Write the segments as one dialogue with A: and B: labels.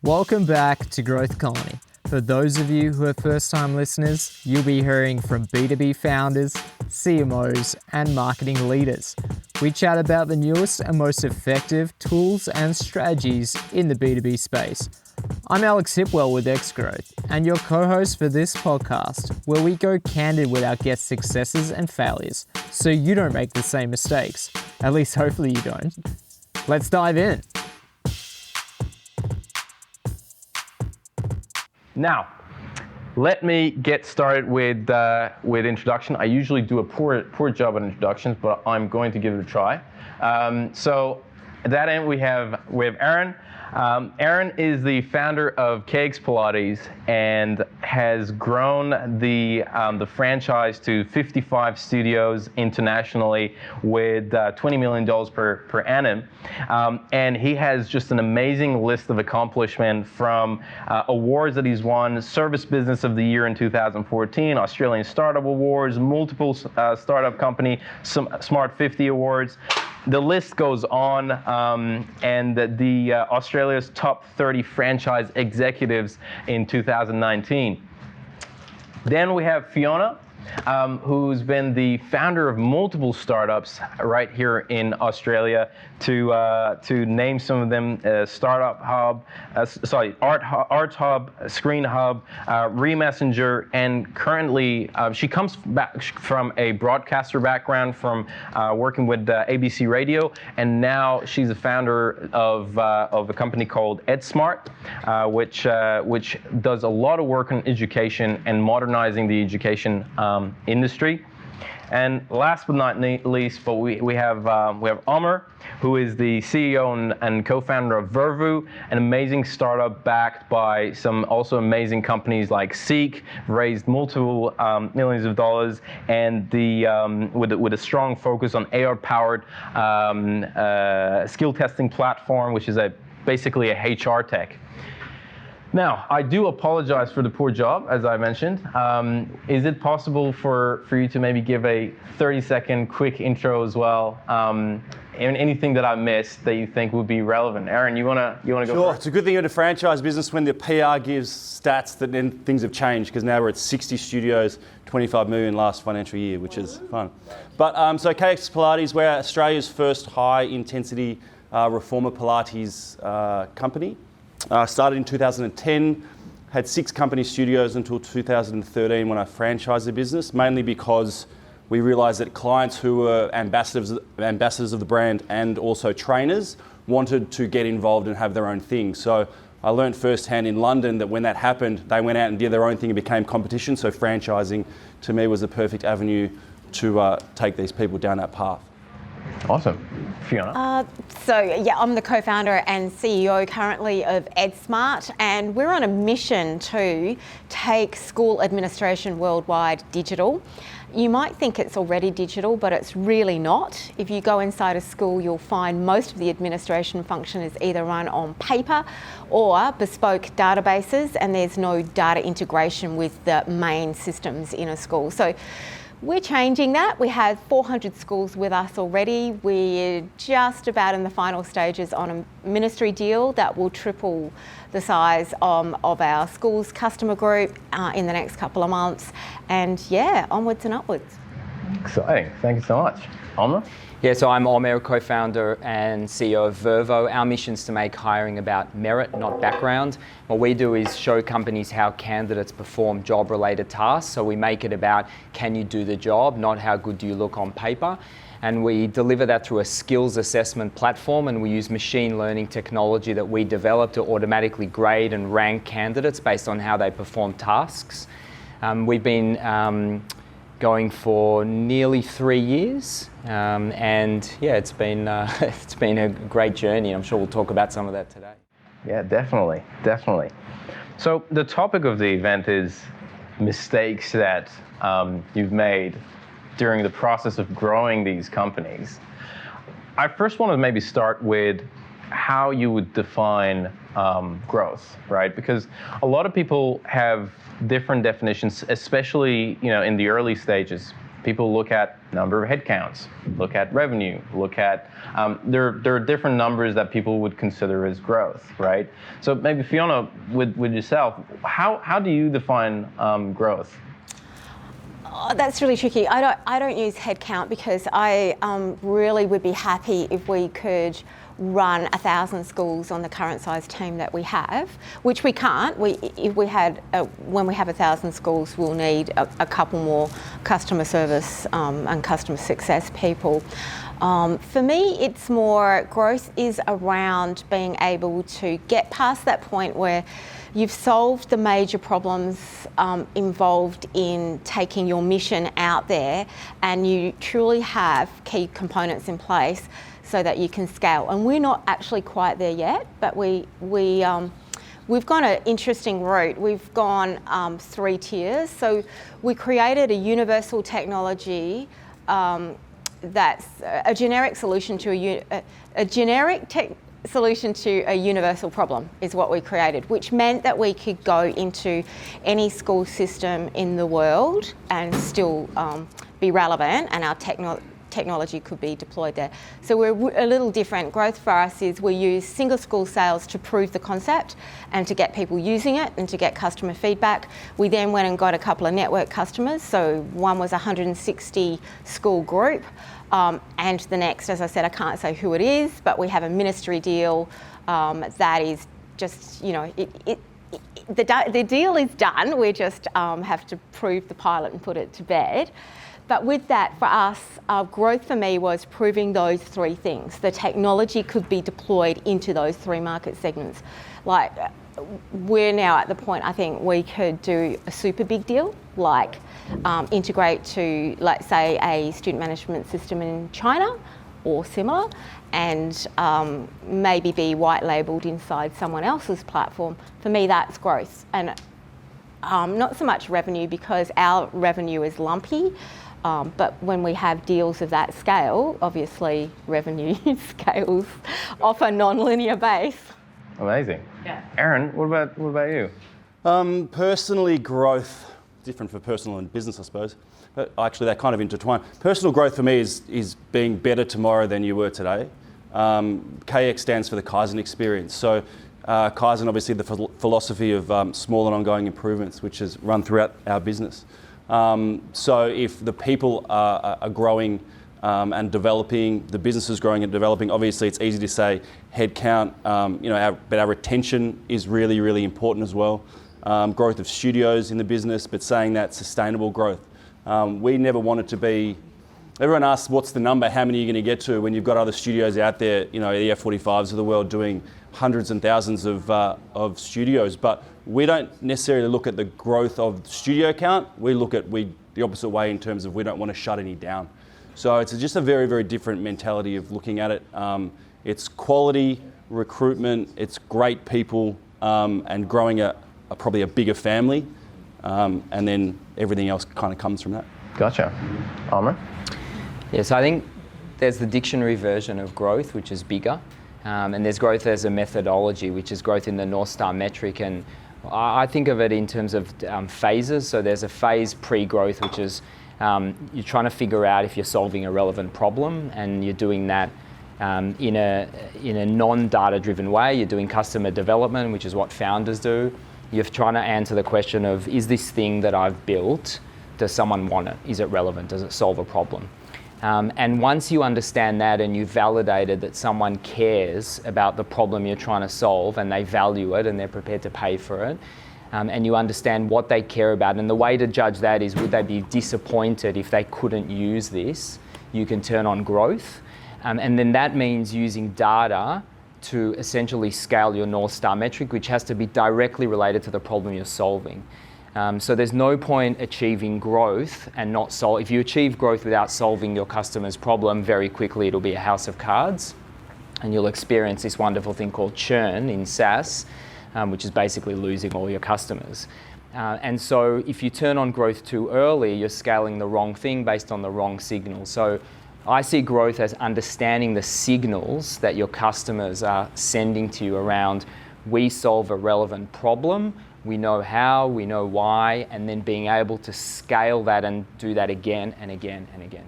A: Welcome back to Growth Colony. For those of you who are first-time listeners, you'll be hearing from B2B founders, CMOs, and marketing leaders. We chat about the newest and most effective tools and strategies in the B2B space. I'm Alex Hipwell with X Growth, and your co-host for this podcast, where we go candid with our guests' successes and failures, so you don't make the same mistakes. At least hopefully you don't. Let's dive in.
B: Now, let me get started with introduction. I usually do a poor job at introductions, but I'm going to give it a try. So at that end, we have Aaron. Aaron is the founder of KX Pilates and has grown the franchise to 55 studios internationally with $20 million per annum. And he has just an amazing list of accomplishment from awards that he's won: Service Business of the Year in 2014, Australian Startup Awards, multiple startup company, some Smart 50 awards. The list goes on, and the Australia's top 30 franchise executives in 2019. Then we have Fiona, who's been the founder of multiple startups right here in Australia. To name some of them: Startup Hub, Art Hub, Screen Hub, Remessenger, and currently she comes back from a broadcaster background from working with ABC Radio, and now she's a founder of a company called EdSmart, which does a lot of work on education and modernizing the education industry. And last but not least, but we have Omer, who is the CEO and co-founder of Vervoe, an amazing startup backed by some also amazing companies like Seek, raised multiple millions of dollars, and with a strong focus on AR-powered skill testing platform, which is basically a HR tech. Now, I do apologize for the poor job, as I mentioned. Is it possible for you to maybe give a 30-second quick intro as well? And anything that I missed that you think would be relevant? Aaron, you wanna go
C: Sure.
B: first?
C: It's a good thing you're in a franchise business when the PR gives stats that then things have changed, because now we're at 60 studios, 25 million last financial year, which is fun. But so KX Pilates, we're Australia's first high-intensity reformer Pilates company. Started in 2010, had 6 company studios until 2013 when I franchised the business, mainly because we realized that clients who were ambassadors of the brand and also trainers wanted to get involved and have their own thing. So I learned firsthand in London that when that happened, they went out and did their own thing and became competition. So franchising to me was the perfect avenue to take these people down that path.
B: Awesome. Fiona?
D: I'm the co-founder and CEO currently of EdSmart, and we're on a mission to take school administration worldwide digital. You might think it's already digital, but it's really not. If you go inside a school, you'll find most of the administration function is either run on paper or bespoke databases, and there's no data integration with the main systems in a school. So we're changing that. We have 400 schools with us already. We're just about in the final stages on a ministry deal that will triple the size of our schools customer group in the next couple of months. And yeah, onwards and upwards.
B: Exciting. Thank you so much. Omer?
A: Yeah, so I'm Omer, co-founder and CEO of Vervoe. Our mission is to make hiring about merit, not background. What we do is show companies how candidates perform job-related tasks. So we make it about, can you do the job, not how good do you look on paper. And we deliver that through a skills assessment platform, and we use machine learning technology that we develop to automatically grade and rank candidates based on how they perform tasks. We've been going for nearly 3 years, and yeah, it's been a great journey. I'm sure we'll talk about some of that today.
B: Yeah, definitely. So the topic of the event is mistakes that you've made during the process of growing these companies. I first want to maybe start with how you would define growth, right? Because a lot of people have different definitions, especially in the early stages. People look at number of headcounts, look at revenue, look at, there are different numbers that people would consider as growth, right? So maybe Fiona, with yourself, how do you define growth?
D: Oh, that's really tricky. I don't use headcount because I really would be happy if we could run 1,000 schools on the current size team that we have, which we can't. If we had, when we have 1,000 schools, we'll need a couple more customer service and customer success people. For me, it's more growth is around being able to get past that point where you've solved the major problems involved in taking your mission out there, and you truly have key components in place so that you can scale. And we're not actually quite there yet, but we've gone an interesting route. We've gone 3 tiers. So we created a universal technology that's a generic solution to solution to a universal problem is what we created, which meant that we could go into any school system in the world and still be relevant, and our technology could be deployed there. So we're a little different. Growth for us is we use single school sales to prove the concept and to get people using it and to get customer feedback. We then went and got a couple of network customers. So one was a 160 school group, and the next, as I said, I can't say who it is, but we have a ministry deal that is just, you know, the deal is done. We just have to prove the pilot and put it to bed. But with that, for us, growth for me was proving those 3 things. The technology could be deployed into those 3 market segments. Like, we're now at the point, I think, we could do a super big deal, like integrate to, let's say, a student management system in China or similar, and maybe be white labelled inside someone else's platform. For me, that's growth. And not so much revenue, because our revenue is lumpy. But when we have deals of that scale, obviously revenue scales off a non-linear base.
B: Amazing.
D: Yeah.
B: Aaron, what about you?
C: Personally, growth, different for personal and business, I suppose. But actually, they're kind of intertwined. Personal growth for me is being better tomorrow than you were today. KX stands for the Kaizen experience. So Kaizen, obviously, the philosophy of small and ongoing improvements, which is run throughout our business. So if the people are growing and developing, the business is growing and developing, obviously it's easy to say headcount, but our retention is really, really important as well. Growth of studios in the business, but saying that sustainable growth. We never wanted to be, everyone asks what's the number, how many are you going to get to when you've got other studios out there, the F45s of the world doing hundreds and thousands of studios, but we don't necessarily look at the growth of studio count. We look at the opposite way in terms of we don't want to shut any down. So it's just a very, very different mentality of looking at it. It's quality, recruitment, it's great people, and growing probably a bigger family, and then everything else kind of comes from that.
B: Gotcha. Omer?
A: Yeah, so I think there's the dictionary version of growth, which is bigger. And there's growth as a methodology, which is growth in the North Star metric. And I think of it in terms of phases. So there's a phase pre-growth, which is you're trying to figure out if you're solving a relevant problem, and you're doing that in a non-data driven way. You're doing customer development, which is what founders do. You're trying to answer the question of, is this thing that I've built, does someone want it? Is it relevant? Does it solve a problem? And once you understand that and you've validated that someone cares about the problem you're trying to solve, and they value it and they're prepared to pay for it, and you understand what they care about, and the way to judge that is, would they be disappointed if they couldn't use this? You can turn on growth. And then that means using data to essentially scale your North Star metric, which has to be directly related to the problem you're solving. So there's no point achieving growth and not solve. If you achieve growth without solving your customer's problem, very quickly it'll be a house of cards, and you'll experience this wonderful thing called churn in SaaS, which is basically losing all your customers. And so if you turn on growth too early, you're scaling the wrong thing based on the wrong signal. So I see growth as understanding the signals that your customers are sending to you around, we solve a relevant problem, we know how, we know why, and then being able to scale that and do that again and again and again.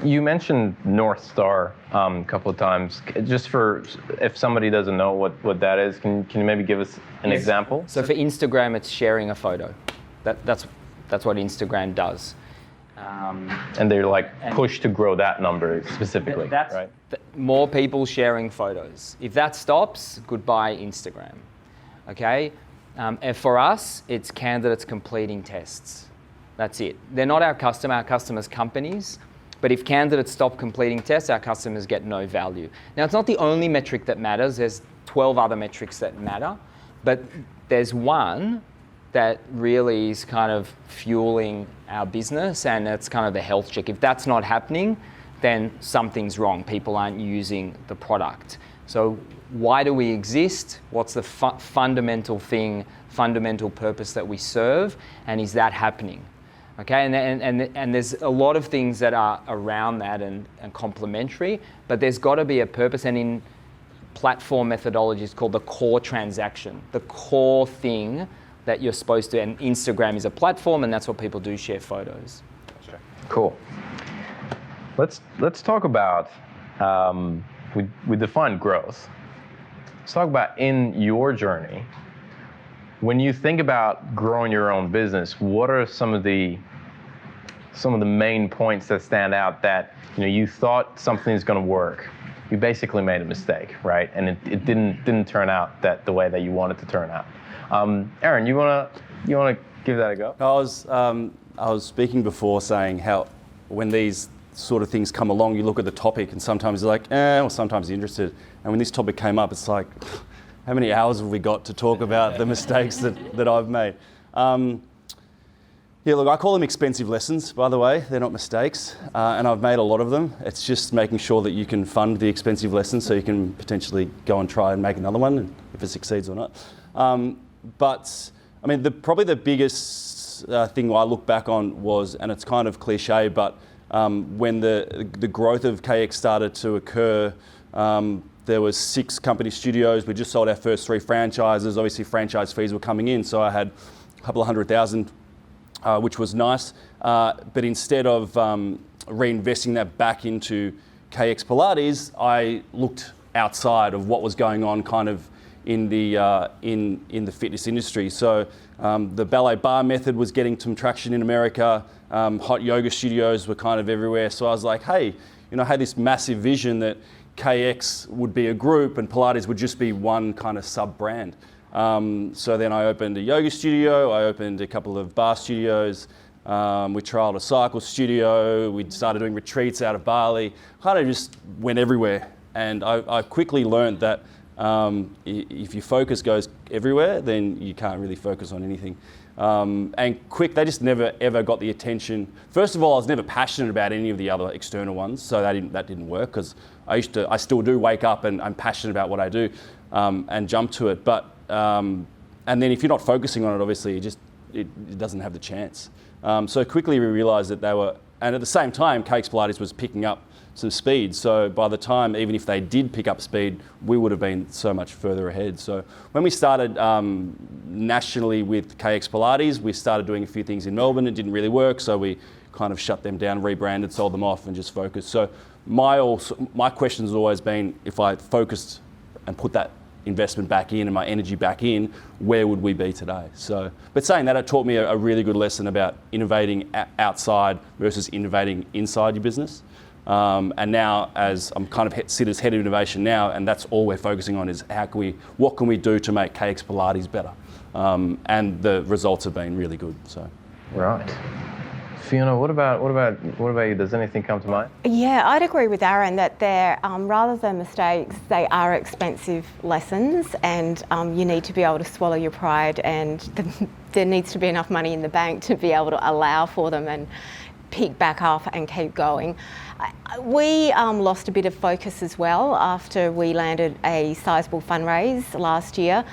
B: You mentioned North Star a couple of times. Just for if somebody doesn't know what that is, can you maybe give us an example?
A: So for Instagram, it's sharing a photo. That's what Instagram does.
B: And they're like push to grow that number specifically, right?
A: More people sharing photos. If that stops, goodbye Instagram. Okay? And for us, it's candidates completing tests. That's it. They're not our customers' companies. But if candidates stop completing tests, our customers get no value. Now, it's not the only metric that matters. There's 12 other metrics that matter. But there's one that really is kind of fueling our business, and it's kind of the health check. If that's not happening, then something's wrong. People aren't using the product. So why do we exist? What's the fundamental purpose that we serve? And is that happening? Okay, and there's a lot of things that are around that and complementary, but there's got to be a purpose, and in platform methodology it's called the core transaction, the core thing that you're supposed to, and Instagram is a platform, and that's what people do, share photos.
B: Cool. Let's talk about, we defined growth. Let's talk about in your journey, when you think about growing your own business, what are some of the main points that stand out that you thought something's going to work? You basically made a mistake, right? And it didn't turn out the way that you wanted to turn out. Aaron, you wanna give that a go?
C: I was speaking before saying how when these sort of things come along, you look at the topic and sometimes you're like, or sometimes you're interested. And when this topic came up, it's like, how many hours have we got to talk about the mistakes that I've made? Yeah, look, I call them expensive lessons, by the way. They're not mistakes, and I've made a lot of them. It's just making sure that you can fund the expensive lessons so you can potentially go and try and make another one, if it succeeds or not. But, I mean, probably the biggest thing I look back on was, and it's kind of cliche, but when the growth of KX started to occur, there was 6 company studios. We just sold our first 3 franchises. Obviously, franchise fees were coming in, so I had a couple of $100,000, which was nice. But instead of reinvesting that back into KX Pilates, I looked outside of what was going on, kind of in the fitness industry. So the ballet bar method was getting some traction in America. Hot yoga studios were kind of everywhere. So I was like, hey, I had this massive vision that KX would be a group and Pilates would just be one kind of sub-brand. So then I opened a yoga studio, I opened a couple of bar studios, we trialed a cycle studio, we started doing retreats out of Bali, kind of just went everywhere. And I quickly learned that if your focus goes everywhere, then you can't really focus on anything. They just never ever got the attention. First of all, I was never passionate about any of the other external ones, so that didn't work, because I still do wake up and I'm passionate about what I do and jump to it. But and then if you're not focusing on it, obviously it doesn't have the chance. So quickly we realised that they were, and at the same time, KX Pilates was picking up some speed. So by the time, even if they did pick up speed, we would have been so much further ahead. So when we started nationally with KX Pilates, we started doing a few things in Melbourne. It didn't really work, so we kind of shut them down, rebranded, sold them off, and just focused. So my question has always been, if I focused and put that investment back in and my energy back in, where would we be today? So, but saying that, it taught me a really good lesson about innovating outside versus innovating inside your business. And now, as I'm kind of sit as head of innovation now, and that's all we're focusing on is what can we do to make KX Pilates better? And the results have been really good. So,
B: right. Fiona, what about you? Does anything come to mind?
D: Yeah, I'd agree with Aaron that they're rather than mistakes, they are expensive lessons, and you need to be able to swallow your pride, and there needs to be enough money in the bank to be able to allow for them. And pick back up and keep going. We lost a bit of focus as well after we landed a sizable fundraise last year.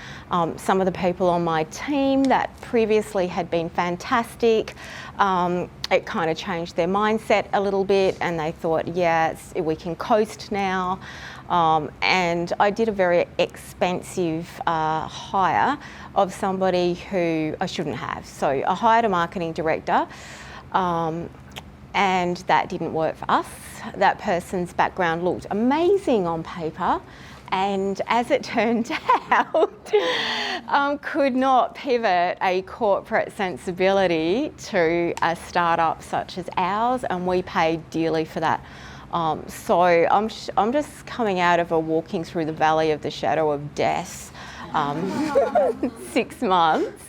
D: Some of the people on my team that previously had been fantastic, it kind of changed their mindset a little bit, and they thought, yeah, we can coast now. And I did a very expensive hire of somebody who I shouldn't have. So I hired a marketing director, and that didn't work for us. That person's background looked amazing on paper, and as it turned out, could not pivot a corporate sensibility to a startup such as ours, and we paid dearly for that. So I'm just coming out of a walking through the valley of the shadow of death 6 months.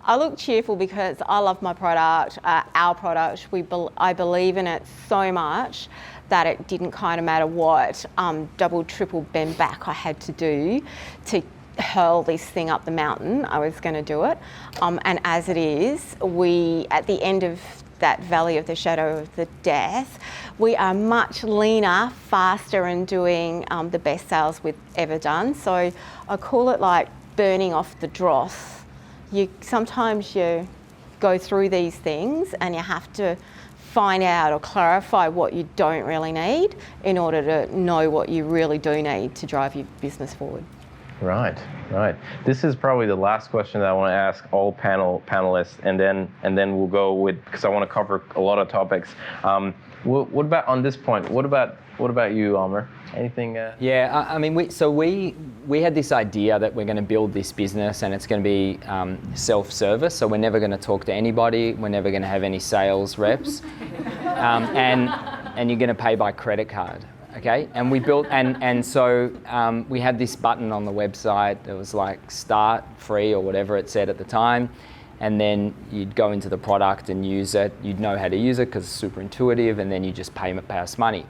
D: I look cheerful because I love my product, our product. I believe in it so much that it didn't kind of matter what double, triple bend back I had to do to hurl this thing up the mountain. I was going to do it. And as it is, at the end of that valley of the shadow of the death, we are much leaner, faster, and doing the best sales we've ever done. So I call it like burning off the dross. Sometimes you go through these things and you have to find out or clarify what you don't really need in order to know what you really do need to drive your business forward.
B: Right. This is probably the last question that I want to ask all panelists, and then we'll go with, because I want to cover a lot of topics. What about on this point? What about you, Omer? Anything?
A: Yeah, I mean, we had this idea that we're going to build this business and it's going to be self-service. So we're never going to talk to anybody. We're never going to have any sales reps, and you're going to pay by credit card. Okay, and we built, and so we had this button on the website that was like start free or whatever it said at the time, and then you'd go into the product and use it. You'd know how to use it because it's super intuitive, and then you just pay us money.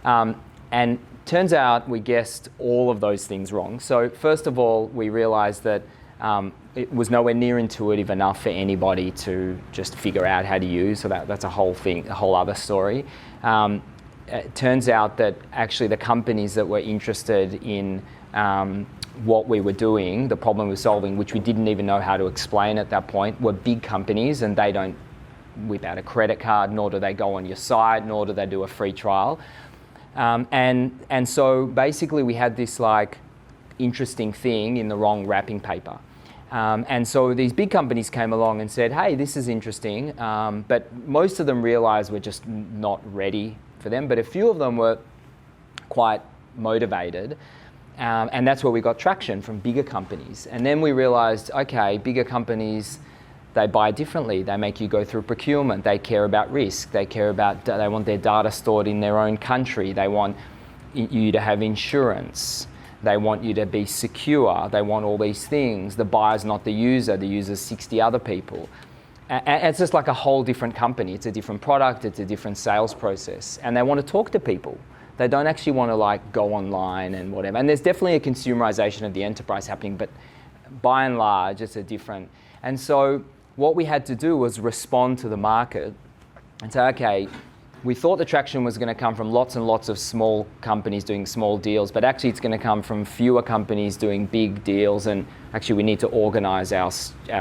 A: And turns out we guessed all of those things wrong. So first of all, we realized that it was nowhere near intuitive enough for anybody to just figure out how to use. So that's a whole thing, a whole other story. It turns out that actually the companies that were interested in what we were doing, the problem we were solving, which we didn't even know how to explain at that point, were big companies, and they don't whip out a credit card, nor do they go on your site, nor do they do a free trial. And so basically we had this like interesting thing in the wrong wrapping paper. And so these big companies came along and said, hey, this is interesting, but most of them realized we're just not ready for them, but a few of them were quite motivated, and that's where we got traction from bigger companies. And then we realized, okay, bigger companies, they buy differently. They make you go through procurement. They care about risk. They want their data stored in their own country. They want you to have insurance. They want you to be secure. They want all these things. The buyer's not the user's 60 other people. And it's just like a whole different company. It's a different product. It's a different sales process. And they want to talk to people. They don't actually want to like go online and whatever. And there's definitely a consumerization of the enterprise happening, but by and large, it's a different. And so what we had to do was respond to the market and say, okay, we thought the traction was going to come from lots and lots of small companies doing small deals, but actually it's going to come from fewer companies doing big deals, and actually we need to organize our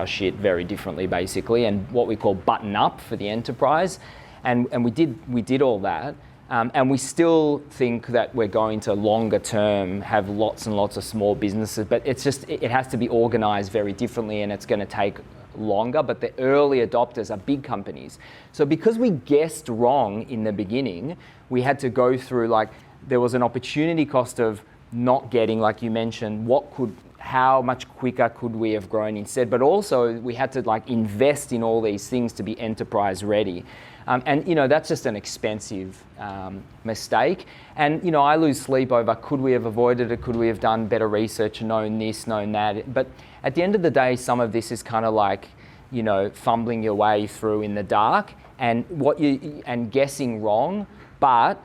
A: shit very differently, basically, and what we call button up for the enterprise. And we did all that, and we still think that we're going to longer term have lots and lots of small businesses, but it's just, it has to be organized very differently, and it's going to take longer, but the early adopters are big companies. So because we guessed wrong in the beginning, we had to go through, like, there was an opportunity cost of not getting, like you mentioned, how much quicker could we have grown instead, but also we had to like invest in all these things to be enterprise ready. And you know, that's just an expensive mistake. And you know, I lose sleep over, could we have avoided it? Could we have done better research, known this, known that? But at the end of the day, some of this is kind of like, you know, fumbling your way through in the dark and guessing wrong, but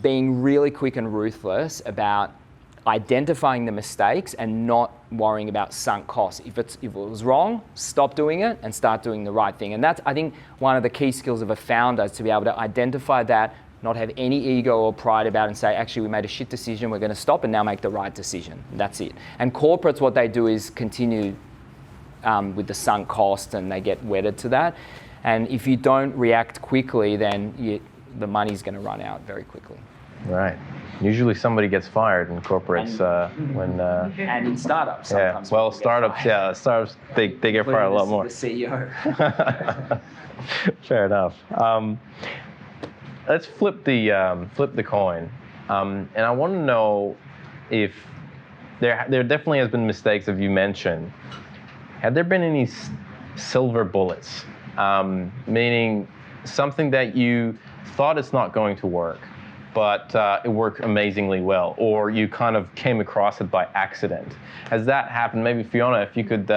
A: being really quick and ruthless about identifying the mistakes and not worrying about sunk costs. If it was wrong, stop doing it and start doing the right thing. And that's, I think, one of the key skills of a founder, is to be able to identify that, not have any ego or pride about it, and say, actually, we made a shit decision, we're going to stop and now make the right decision. That's it. And corporates, what they do is continue with the sunk cost, and they get wedded to that. And if you don't react quickly, then the money's going to run out very quickly.
B: Right. Usually somebody gets fired in corporates when...
A: and in startups sometimes.
B: Yeah, well, startups, they get fired a lot more.
A: The CEO.
B: Fair enough. Let's flip the coin. And I want to know if there definitely has been mistakes, as you mentioned. Have there been any silver bullets? Meaning something that you thought it's not going to work, but it worked amazingly well, or you kind of came across it by accident. Has that happened? Maybe Fiona, if you could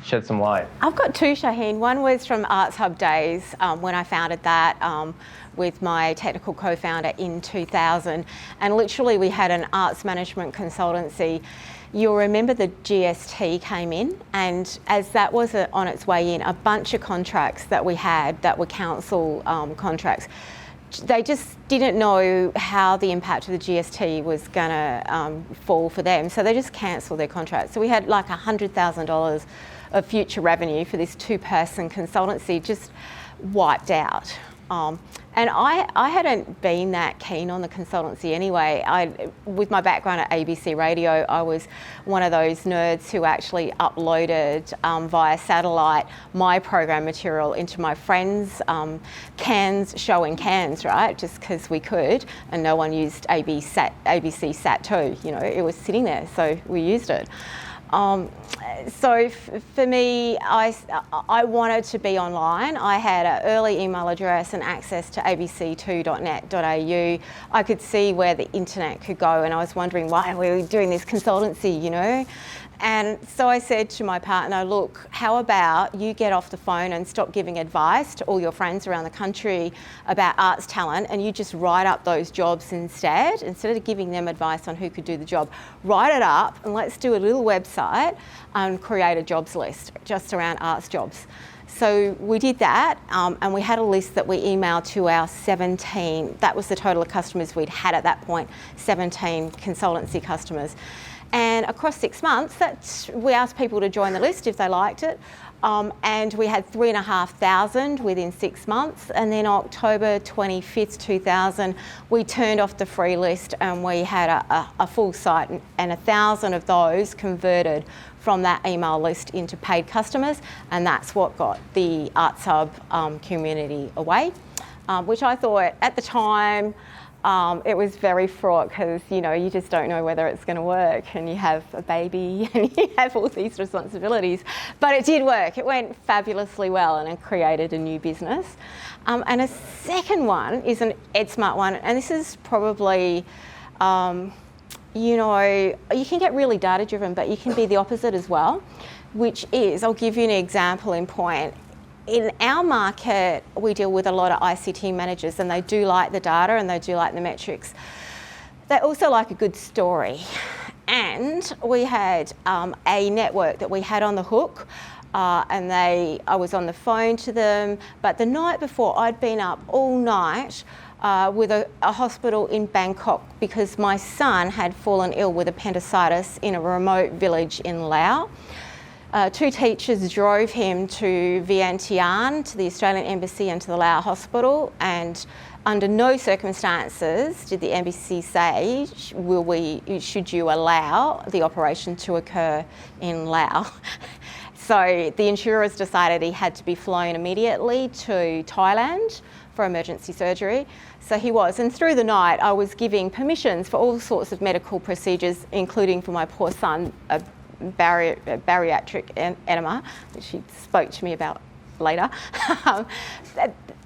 B: shed some light.
D: I've got two, Shahin. One was from Arts Hub days when I founded that with my technical co-founder in 2000. And literally we had an arts management consultancy. You'll remember the GST came in, and as that was on its way in, a bunch of contracts that we had that were council contracts, they just didn't know how the impact of the GST was going to fall for them, so they just cancelled their contract. So we had like $100,000 of future revenue for this two-person consultancy just wiped out. And I hadn't been that keen on the consultancy anyway. With my background at ABC Radio, I was one of those nerds who actually uploaded via satellite my program material into my friends' show in Cairns, right? Just because we could, and no one used ABC Sat 2. You know, it was sitting there, so we used it. So for me, I wanted to be online. I had an early email address and access to abc2.net.au. I could see where the internet could go, and I was wondering why we were doing this consultancy, you know. And so I said to my partner, look, how about you get off the phone and stop giving advice to all your friends around the country about arts talent, and you just write up those jobs instead of giving them advice on who could do the job. Write it up and let's do a little website and create a jobs list just around arts jobs. So we did that, and we had a list that we emailed to our 17, that was the total of customers we'd had at that point, 17 consultancy customers. And across 6 months, we asked people to join the list if they liked it. And we had 3,500 within 6 months. And then October 25th, 2000, we turned off the free list and we had a full site, and 1,000 of those converted from that email list into paid customers. And that's what got the Arts Hub community away, which I thought at the time, it was very fraught because, you know, you just don't know whether it's going to work, and you have a baby and you have all these responsibilities. But it did work. It went fabulously well, and it created a new business. And a second one is an EdSmart one, and this is probably, you know, you can get really data driven, but you can be the opposite as well, which is, I'll give you an example in point. In our market, we deal with a lot of ICT managers, and they do like the data and they do like the metrics. They also like a good story. And we had a network that we had on the hook, and I was on the phone to them, but the night before I'd been up all night with a hospital in Bangkok because my son had fallen ill with appendicitis in a remote village in Laos. Two teachers drove him to Vientiane, to the Australian Embassy, and to the Laos hospital, and under no circumstances did the embassy say, should you allow the operation to occur in Laos. So the insurers decided he had to be flown immediately to Thailand for emergency surgery. So he was, and through the night I was giving permissions for all sorts of medical procedures, including for my poor son, a bariatric enema, which he spoke to me about later.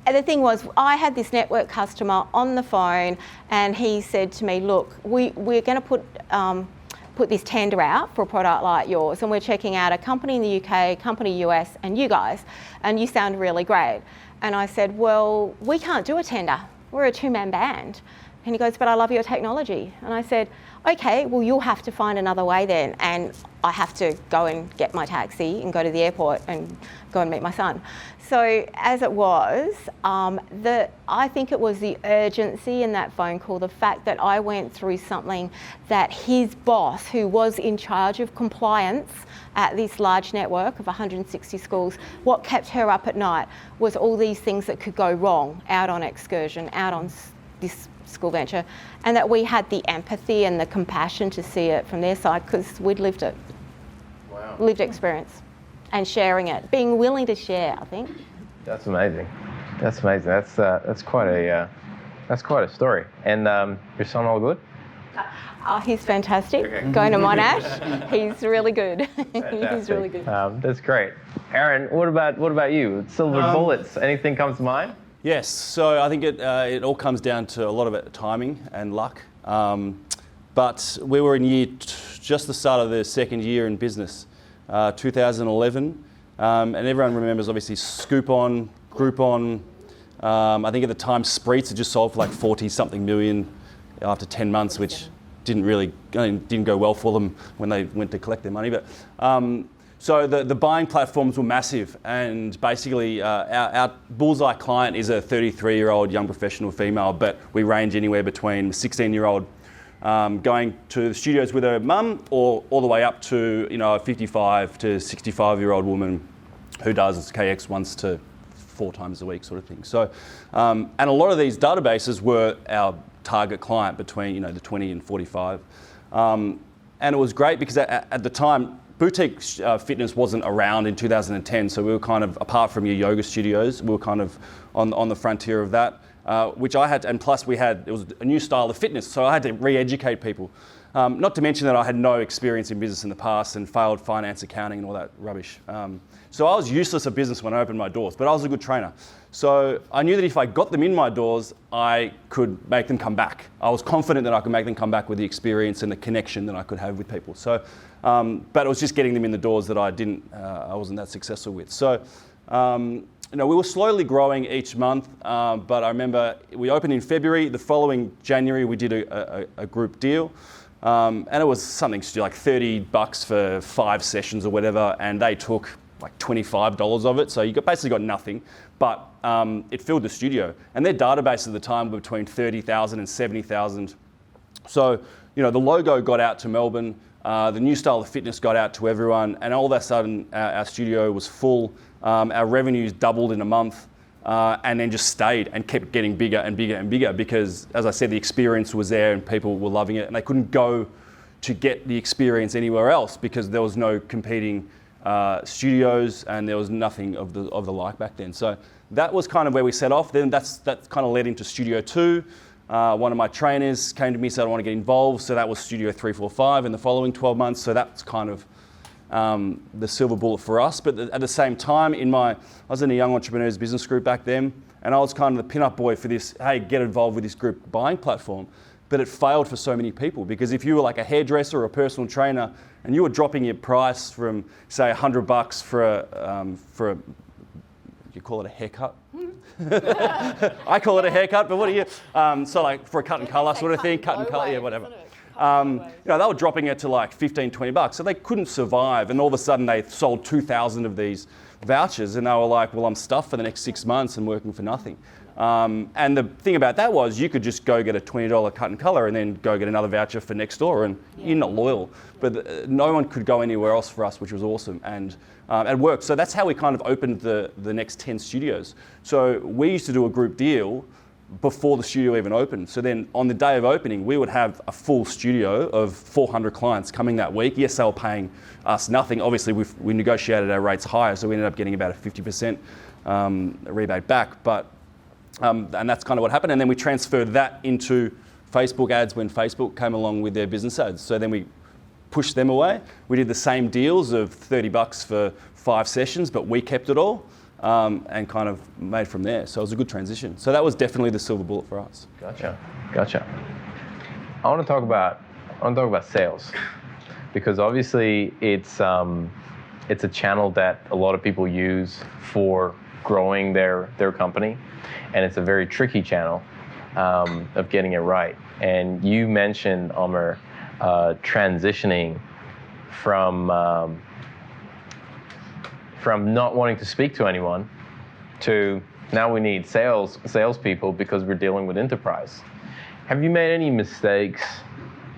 D: The thing was, I had this network customer on the phone, and he said to me, look, we're going to put this tender out for a product like yours, and we're checking out a company in the UK, a company US, and you guys, and you sound really great. And I said, well, we can't do a tender. We're a two-man band. And he goes, but I love your technology. And I said, okay, well, you'll have to find another way then. And I have to go and get my taxi and go to the airport and go and meet my son. So as it was, I think it was the urgency in that phone call, the fact that I went through something that his boss, who was in charge of compliance at this large network of 160 schools, what kept her up at night was all these things that could go wrong out on excursion, out on this school venture, and that we had the empathy and the compassion to see it from their side because we'd lived it.
B: Wow.
D: Lived experience and sharing it, being willing to share, I think.
B: That's amazing. That's amazing. That's quite a story. And your son all good?
D: Oh, he's fantastic.
B: Okay.
D: Going to Monash, he's really good. He's really good.
B: That's great. Aaron, what about you? Silver bullets. Anything comes to mind?
C: Yes, so I think it all comes down to a lot of it timing and luck. But we were in just the start of the second year in business, 2011, and everyone remembers obviously Scoop-On, Groupon. I think at the time Spreets had just sold for like 40-something million after 10 months, which didn't go well for them when they went to collect their money. But so the buying platforms were massive, and basically our bullseye client is a 33-year-old young professional female, but we range anywhere between a 16-year-old going to the studios with her mum, or all the way up to a 55 to 65-year-old woman who does KX once to 4 times a week, sort of thing. So, and a lot of these databases were our target client between the 20 and 45, and it was great because at the time, boutique fitness wasn't around in 2010, so we were kind of, apart from your yoga studios, we were kind of on the frontier of that, which I had, and plus it was a new style of fitness, so I had to re-educate people. Not to mention that I had no experience in business in the past and failed finance, accounting and all that rubbish. So I was useless at business when I opened my doors, but I was a good trainer. So I knew that if I got them in my doors, I could make them come back. I was confident that I could make them come back with the experience and the connection that I could have with people. So, but it was just getting them in the doors that I wasn't that successful with. So, we were slowly growing each month, but I remember we opened in February. The following January, we did a group deal. And it was something like $30 for 5 sessions or whatever, and they took like $25 of it, so you basically got nothing, but it filled the studio. And their database at the time were between 30,000 and 70,000. So, the logo got out to Melbourne, the new style of fitness got out to everyone, and all of a sudden our studio was full. Our revenues doubled in a month, and then just stayed and kept getting bigger and bigger and bigger because, as I said, the experience was there and people were loving it, and they couldn't go to get the experience anywhere else because there was no competing studios and there was nothing of the like back then. So that was kind of where we set off. Then that kind of led into Studio 2. One of my trainers came to me and said, I want to get involved. So that was Studio 3, 4, 5 in the following 12 months. So that's kind of the silver bullet for us. But at the same time, I was in a young entrepreneurs business group back then, and I was kind of the pin-up boy for this, hey, get involved with this group buying platform. But it failed for so many people because if you were like a hairdresser or a personal trainer and you were dropping your price from, say, $100 for a you call it a haircut? I call it a haircut, but what do you? So like for a cut and colour sort of thing, cut and colour, yeah, whatever. They were dropping it to like $15, $20, so they couldn't survive. And all of a sudden they sold 2,000 of these vouchers, and they were like, well, I'm stuffed for the next 6 months and working for nothing. And the thing about that was you could just go get a $20 cut and colour and then go get another voucher for next door, and you're not loyal. But no one could go anywhere else for us, which was awesome, and it worked. So that's how we kind of opened the next 10 studios. So we used to do a group deal before the studio even opened. So then on the day of opening, we would have a full studio of 400 clients coming that week. Yes, they were paying us nothing. Obviously, we negotiated our rates higher, so we ended up getting about a 50% rebate back. But and that's kind of what happened. And then we transferred that into Facebook ads when Facebook came along with their business ads. So then we pushed them away. We did the same deals of $30 for 5 sessions, but we kept it all. And kind of made from there. So it was a good transition. So that was definitely the silver bullet for us.
B: Gotcha. I want to talk about sales, because obviously it's a channel that a lot of people use for growing their company, and it's a very tricky channel. of getting it right. And you mentioned, Omer, transitioning from not wanting to speak to anyone to now we need salespeople because we're dealing with enterprise. Have you made any mistakes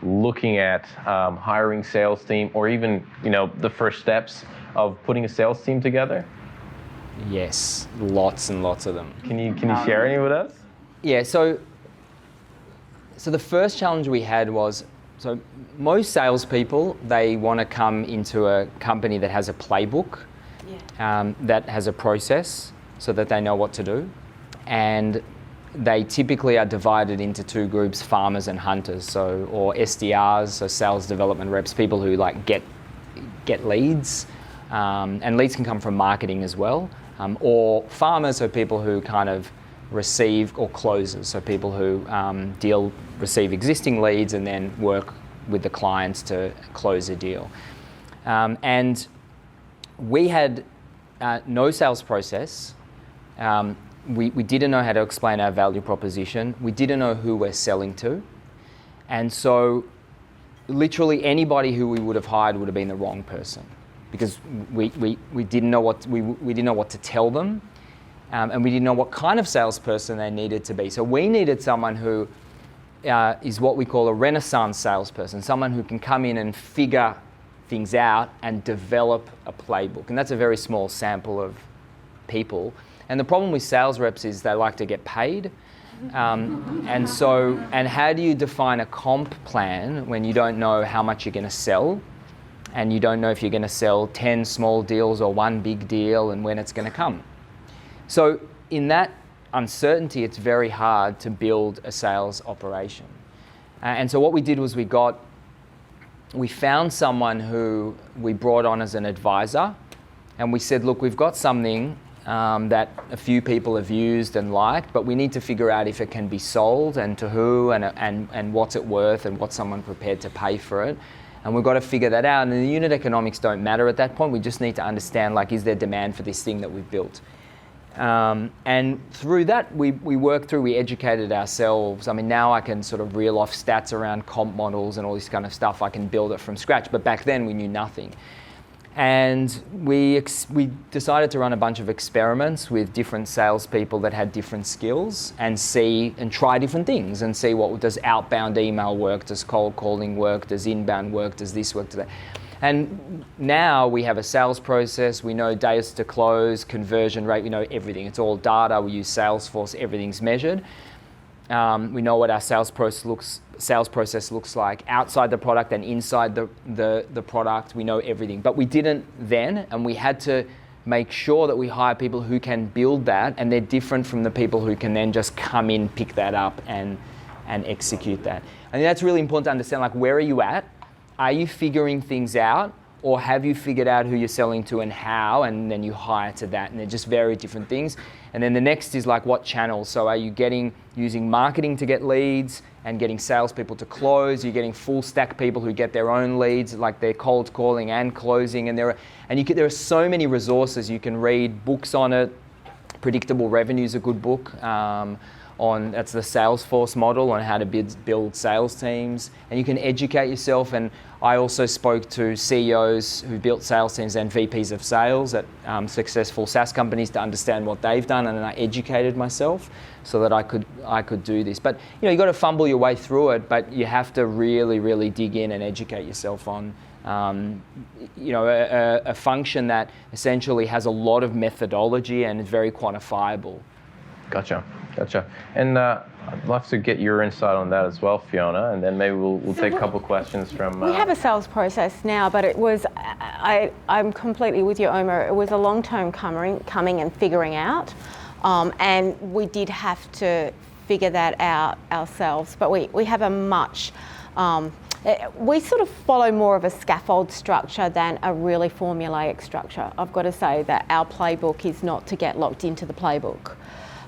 B: looking at hiring sales team, or even the first steps of putting a sales team together?
A: Yes, lots and lots of them.
B: Can you share any with us?
A: Yeah, so the first challenge we had was, so most salespeople, they want to come into a company that has a playbook, that has a process so that they know what to do. And they typically are divided into two groups, farmers and hunters, or SDRs, so sales development reps, people who get leads, and leads can come from marketing as well, or farmers are people who kind of receive, or closers, so people who receive existing leads and then work with the clients to close a deal. And we had no sales process. We didn't know how to explain our value proposition. We didn't know who we're selling to. And so literally anybody who we would have hired would have been the wrong person, because we didn't know what we didn't know what to tell them, and we didn't know what kind of salesperson they needed to be. So we needed someone who is what we call a Renaissance salesperson, someone who can come in and figure things out and develop a playbook. And that's a very small sample of people. And the problem with sales reps is they like to get paid. And how do you define a comp plan when you don't know how much you're going to sell, and you don't know if you're going to sell 10 small deals or one big deal and when it's going to come? So in that uncertainty, it's very hard to build a sales operation. And so what we did was we found someone who we brought on as an advisor, and we said, look, we've got something that a few people have used and liked, but we need to figure out if it can be sold and to who and what's it worth and what's someone prepared to pay for it. And we've got to figure that out. And the unit economics don't matter at that point. We just need to understand, is there demand for this thing that we've built? And through that, we educated ourselves. I mean, now I can sort of reel off stats around comp models and all this kind of stuff. I can build it from scratch. But back then, we knew nothing. And we decided to run a bunch of experiments with different salespeople that had different skills and try different things and see does outbound email work, does cold calling work, does inbound work, does this work, does that. And now we have a sales process, we know days to close, conversion rate, we know everything. It's all data, we use Salesforce, everything's measured. We know what our sales process looks like outside the product and inside the product. We know everything. But we didn't then, and we had to make sure that we hire people who can build that, and they're different from the people who can then just come in, pick that up, and execute that. I think that's really important to understand, where are you at? Are you figuring things out, or have you figured out who you're selling to and how, and then you hire to that? And they're just very different things. And then the next is what channels. So are you using marketing to get leads and getting salespeople to close? You're getting full stack people who get their own leads, they're cold calling and closing. And there are so many resources. You can read books on it. Predictable Revenue is a good book. That's the Salesforce model on how to build sales teams, and you can educate yourself. And I also spoke to CEOs who built sales teams and VPs of sales at successful SaaS companies to understand what they've done, and then I educated myself so that I could do this. But you've got to fumble your way through it, but you have to really, really dig in and educate yourself on a function that essentially has a lot of methodology and is very quantifiable.
B: Gotcha. And I'd love to get your insight on that as well, Fiona, and then maybe we'll take a couple questions from...
D: We have a sales process now, but it was, I'm completely with you, Omer, it was a long-term coming and figuring out, and we did have to figure that out ourselves, but we have a much... we sort of follow more of a scaffold structure than a really formulaic structure. I've got to say that our playbook is not to get locked into the playbook.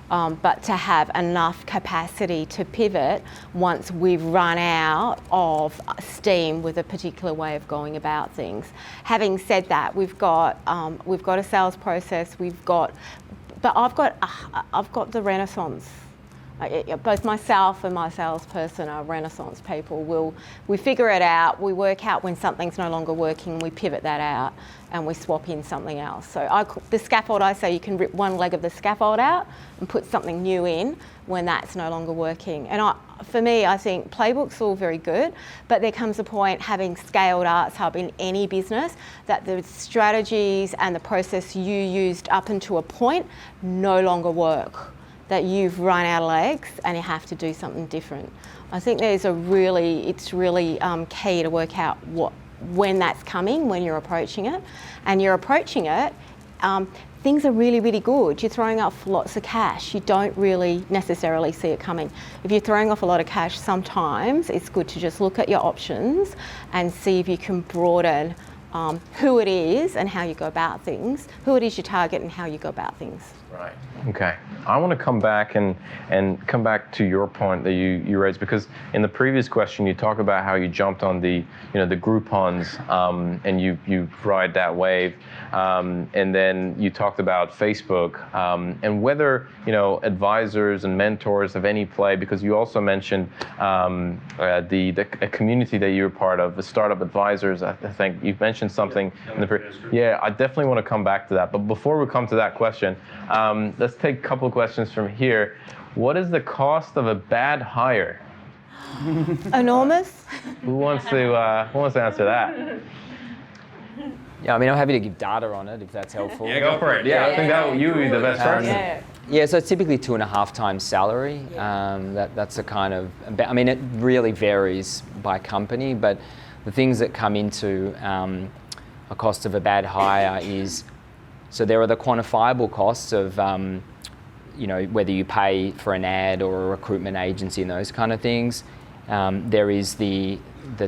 D: But to have enough capacity to pivot once we've run out of steam with a particular way of going about things. Having said that, we've got a sales process. But I've got the Renaissance Both myself and my salesperson are Renaissance people. We figure it out, we work out when something's no longer working, we pivot that out and we swap in something else. So the scaffold, I say you can rip one leg of the scaffold out and put something new in when that's no longer working. And for me, I think playbooks are all very good, but there comes a point, having scaled Arts Hub in any business, that the strategies and the process you used up until a point no longer work, that you've run out of legs and you have to do something different. I think it's really key to work out when that's coming, when you're approaching it. And you're approaching it, things are really, really good. You're throwing off lots of cash. You don't really necessarily see it coming. If you're throwing off a lot of cash, sometimes it's good to just look at your options and see if you can broaden who it is and how you go about things, who it is you target and how you go about things.
B: Right. Okay. I want to come back and come back to your point that you raised, because in the previous question you talked about how you jumped on the Groupons and you ride that wave, and then you talked about Facebook and whether advisors and mentors have any play, because you also mentioned a community that you're part of, the startup advisors. I think you've mentioned something in the I definitely want to come back to that. But before we come to that question, let's take a couple of questions from here. What is the cost of a bad hire?
D: Enormous.
B: Who wants to answer that?
A: Yeah, I mean, I'm happy to give data on it if that's helpful.
B: Yeah, go for it. Yeah, I think that you would be the best person.
A: Yeah, so it's typically 2.5 times salary. That's a kind of, I mean, it really varies by company, but the things that come into a cost of a bad hire is, so there are the quantifiable costs of, whether you pay for an ad or a recruitment agency and those kind of things. There is the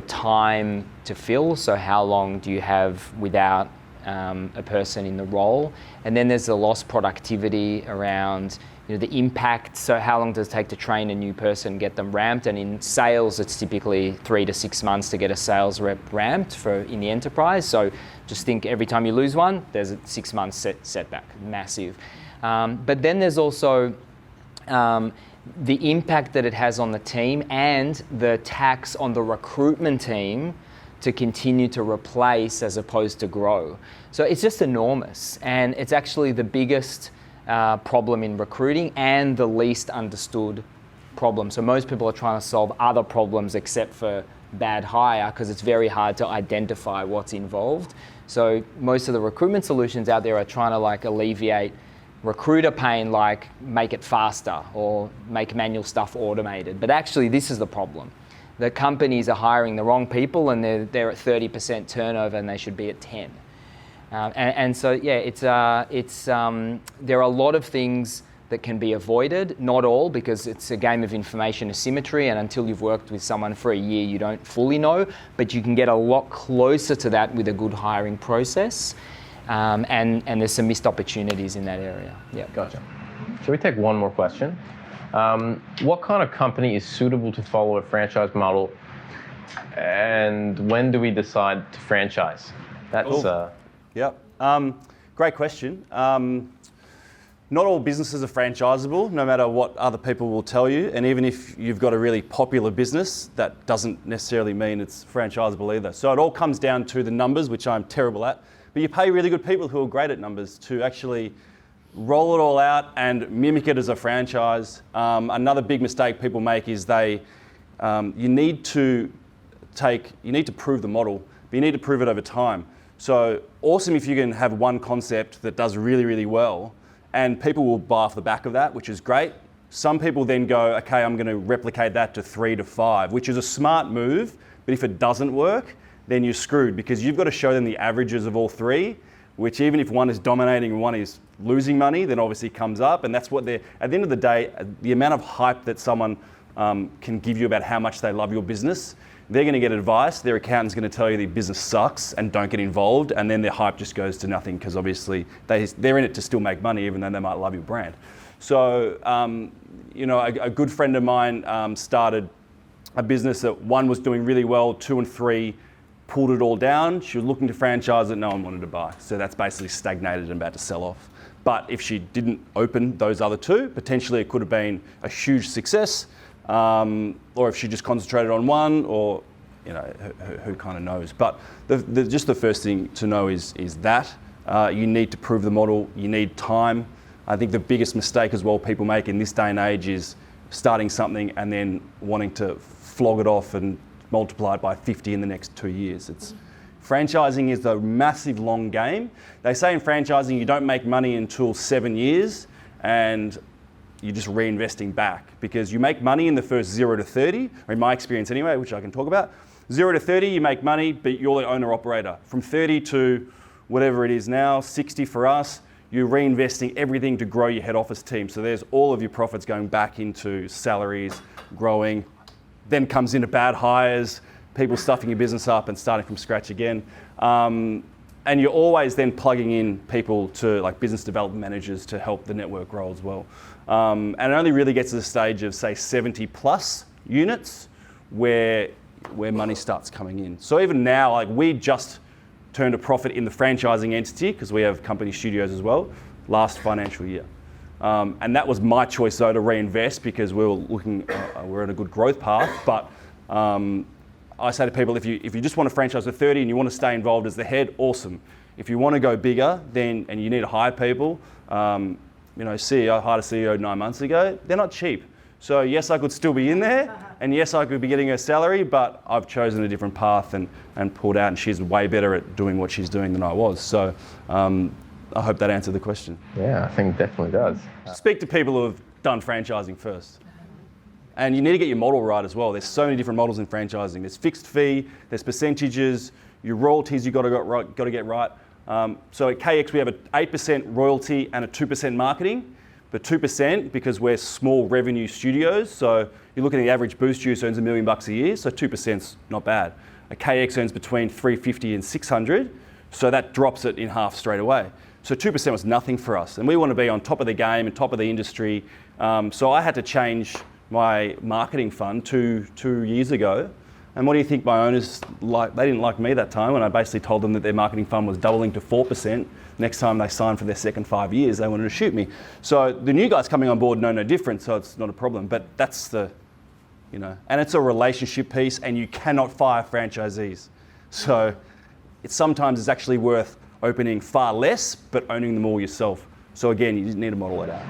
A: time to fill, so how long do you have without a person in the role? And then there's the lost productivity around the impact, so how long does it take to train a new person, get them ramped? And in sales, it's typically 3 to 6 months to get a sales rep ramped in the enterprise. So just think every time you lose one, there's a 6 month setback, massive. But then there's also the impact that it has on the team and the tax on the recruitment team to continue to replace as opposed to grow. So it's just enormous, and it's actually the biggest problem in recruiting and the least understood problem. So most people are trying to solve other problems except for bad hire, because it's very hard to identify what's involved. So most of the recruitment solutions out there are trying to alleviate recruiter pain, like make it faster or make manual stuff automated. But actually this is the problem. The companies are hiring the wrong people, and they're at 30% turnover and they should be at 10. And so there are a lot of things that can be avoided, not all, because it's a game of information asymmetry, and until you've worked with someone for a year you don't fully know, but you can get a lot closer to that with a good hiring process, and there's some missed opportunities in that area. Yeah.
B: Gotcha. Shall we take one more question? What kind of company is suitable to follow a franchise model, and when do we decide to franchise? That's
C: great question. Not all businesses are franchisable, no matter what other people will tell you. And even if you've got a really popular business, that doesn't necessarily mean it's franchisable either. So it all comes down to the numbers, which I'm terrible at. But you pay really good people who are great at numbers to actually roll it all out and mimic it as a franchise. Another big mistake people make is you need to prove the model, but you need to prove it over time. So awesome if you can have one concept that does really, really well, and people will buy off the back of that, which is great. Some people then go, okay, I'm going to replicate that to 3 to 5, which is a smart move, but if it doesn't work, then you're screwed, because you've got to show them the averages of all 3, which even if one is dominating and one is losing money, then obviously comes up. And that's what at the end of the day, the amount of hype that someone can give you about how much they love your business, they're going to get advice, their accountant's going to tell you the business sucks and don't get involved, and then their hype just goes to nothing, because obviously they're in it to still make money, even though they might love your brand. So, a good friend of mine started a business that 1 was doing really well, 2 and 3 pulled it all down. She was looking to franchise it, no one wanted to buy. So that's basically stagnated and about to sell off. But if she didn't open those other two, potentially it could have been a huge success. Or if she just concentrated on one, or who kind of knows. But just the first thing to know is that you need to prove the model. You need time. I think the biggest mistake as well people make in this day and age is starting something and then wanting to flog it off and multiply it by 50 in the next 2 years. Franchising is a massive long game. They say in franchising you don't make money until 7 years, and you're just reinvesting back, because you make money in the first 0 to 30, or in my experience anyway, which I can talk about. 0 to 30 you make money, but you're the owner operator. From 30 to whatever it is now, 60 for us, you're reinvesting everything to grow your head office team. So there's all of your profits going back into salaries, growing, then comes into bad hires, people stuffing your business up and starting from scratch again. And you're always then plugging in people to like business development managers to help the network grow as well. And it only really gets to the stage of say 70 plus units where money starts coming in. So even now, like we just turned a profit in the franchising entity, because we have company studios as well, last financial year. And that was my choice though to reinvest, because we were looking, we're on a good growth path. But I say to people, if you just want to franchise for 30 and you want to stay involved as the head, awesome. If you want to go bigger, then and you need to hire people, CEO, I hired a CEO 9 months ago. They're not cheap. So yes, I could still be in there, and yes, I could be getting a salary, but I've chosen a different path and pulled out, and she's way better at doing what she's doing than I was. So I hope that answered the question.
B: Yeah, I think it definitely does.
C: Speak to people who have done franchising first. And you need to get your model right as well. There's so many different models in franchising. There's fixed fee, there's percentages, your royalties you've got to get right. So at KX we have an 8% royalty and a 2% marketing. But 2% because we're small revenue studios. So you're looking at the average booth studio earns $1 million a year, so 2%'s not bad. A KX earns between 350 and 600, so that drops it in half straight away. So 2% was nothing for us, and we want to be on top of the game and top of the industry. So I had to change my marketing fund two years ago. And what do you think my owners like? They didn't like me that time when I basically told them that their marketing fund was doubling to 4%. Next time they signed for their second 5 years, they wanted to shoot me. So the new guys coming on board know no different, so it's not a problem. But that's and it's a relationship piece, and you cannot fire franchisees. So sometimes it's actually worth opening far less, but owning them all yourself. So again, you need to model it out.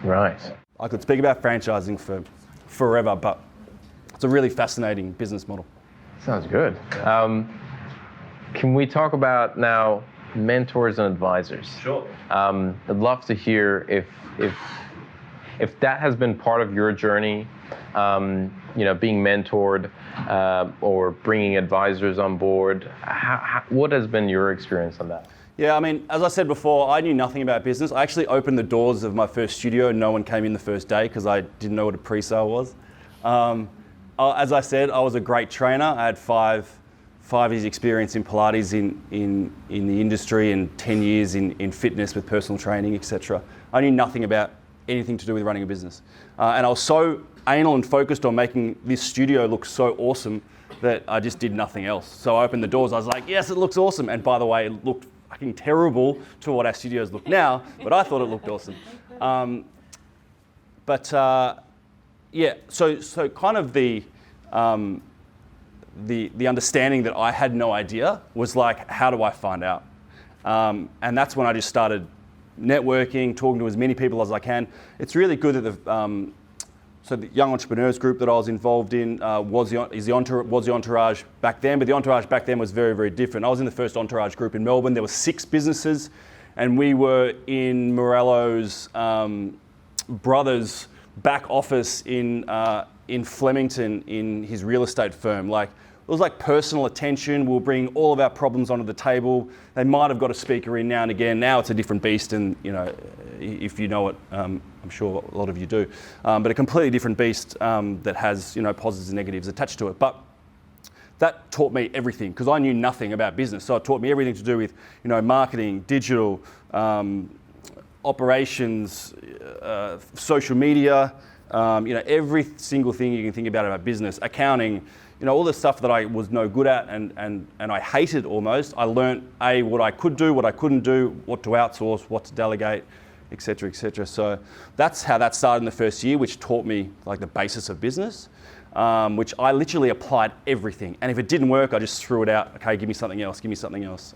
B: Right.
C: I could speak about franchising for forever, but it's a really fascinating business model.
B: Sounds good. Can we talk about now mentors and advisors?
C: Sure.
B: I'd love to hear if that has been part of your journey, being mentored or bringing advisors on board. What has been your experience on that?
C: Yeah, I mean, as I said before, I knew nothing about business. I actually opened the doors of my first studio and no one came in the first day because I didn't know what a pre-sale was. As I said, I was a great trainer. I had five years experience in Pilates in the industry and 10 years in fitness with personal training, etc. I knew nothing about anything to do with running a business. And I was so anal and focused on making this studio look so awesome that I just did nothing else. So I opened the doors, I was like, yes, it looks awesome. And by the way, it looked fucking terrible to what our studios look now, but I thought it looked awesome. So kind of the understanding that I had no idea was like, how do I find out? And that's when I just started networking, talking to as many people as I can. It's really good that the Young Entrepreneurs group that I was involved in was the Entourage back then, but the Entourage back then was very, very different. I was in the first Entourage group in Melbourne. There were 6 businesses, and we were in Morello's brother's back office in Flemington in his real estate firm. Like, it was like personal attention. We'll bring all of our problems onto the table. They might have got a speaker in now and again. Now it's a different beast, and if you know it, I'm sure a lot of you do. But a completely different beast that has positives and negatives attached to it. But that taught me everything because I knew nothing about business. So it taught me everything to do with marketing, digital, operations, social media. Every single thing you can think about business, accounting. All the stuff that I was no good at and I hated almost. I learned what I could do, what I couldn't do, what to outsource, what to delegate. et cetera, et cetera. So that's how that started in the first year, which taught me like the basis of business, which I literally applied everything. And if it didn't work, I just threw it out. Okay, give me something else, give me something else.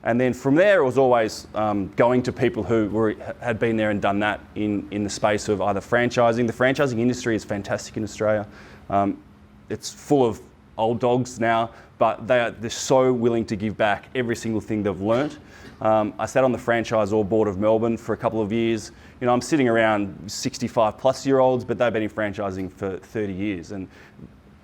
C: And then from there, it was always going to people who had been there and done that in the space of either franchising. The franchising industry is fantastic in Australia. It's full of old dogs now, but they're so willing to give back every single thing they've learnt. I sat on the franchisor board of Melbourne for a couple of years. You know, I'm sitting around 65 plus year olds, but they've been in franchising for 30 years. And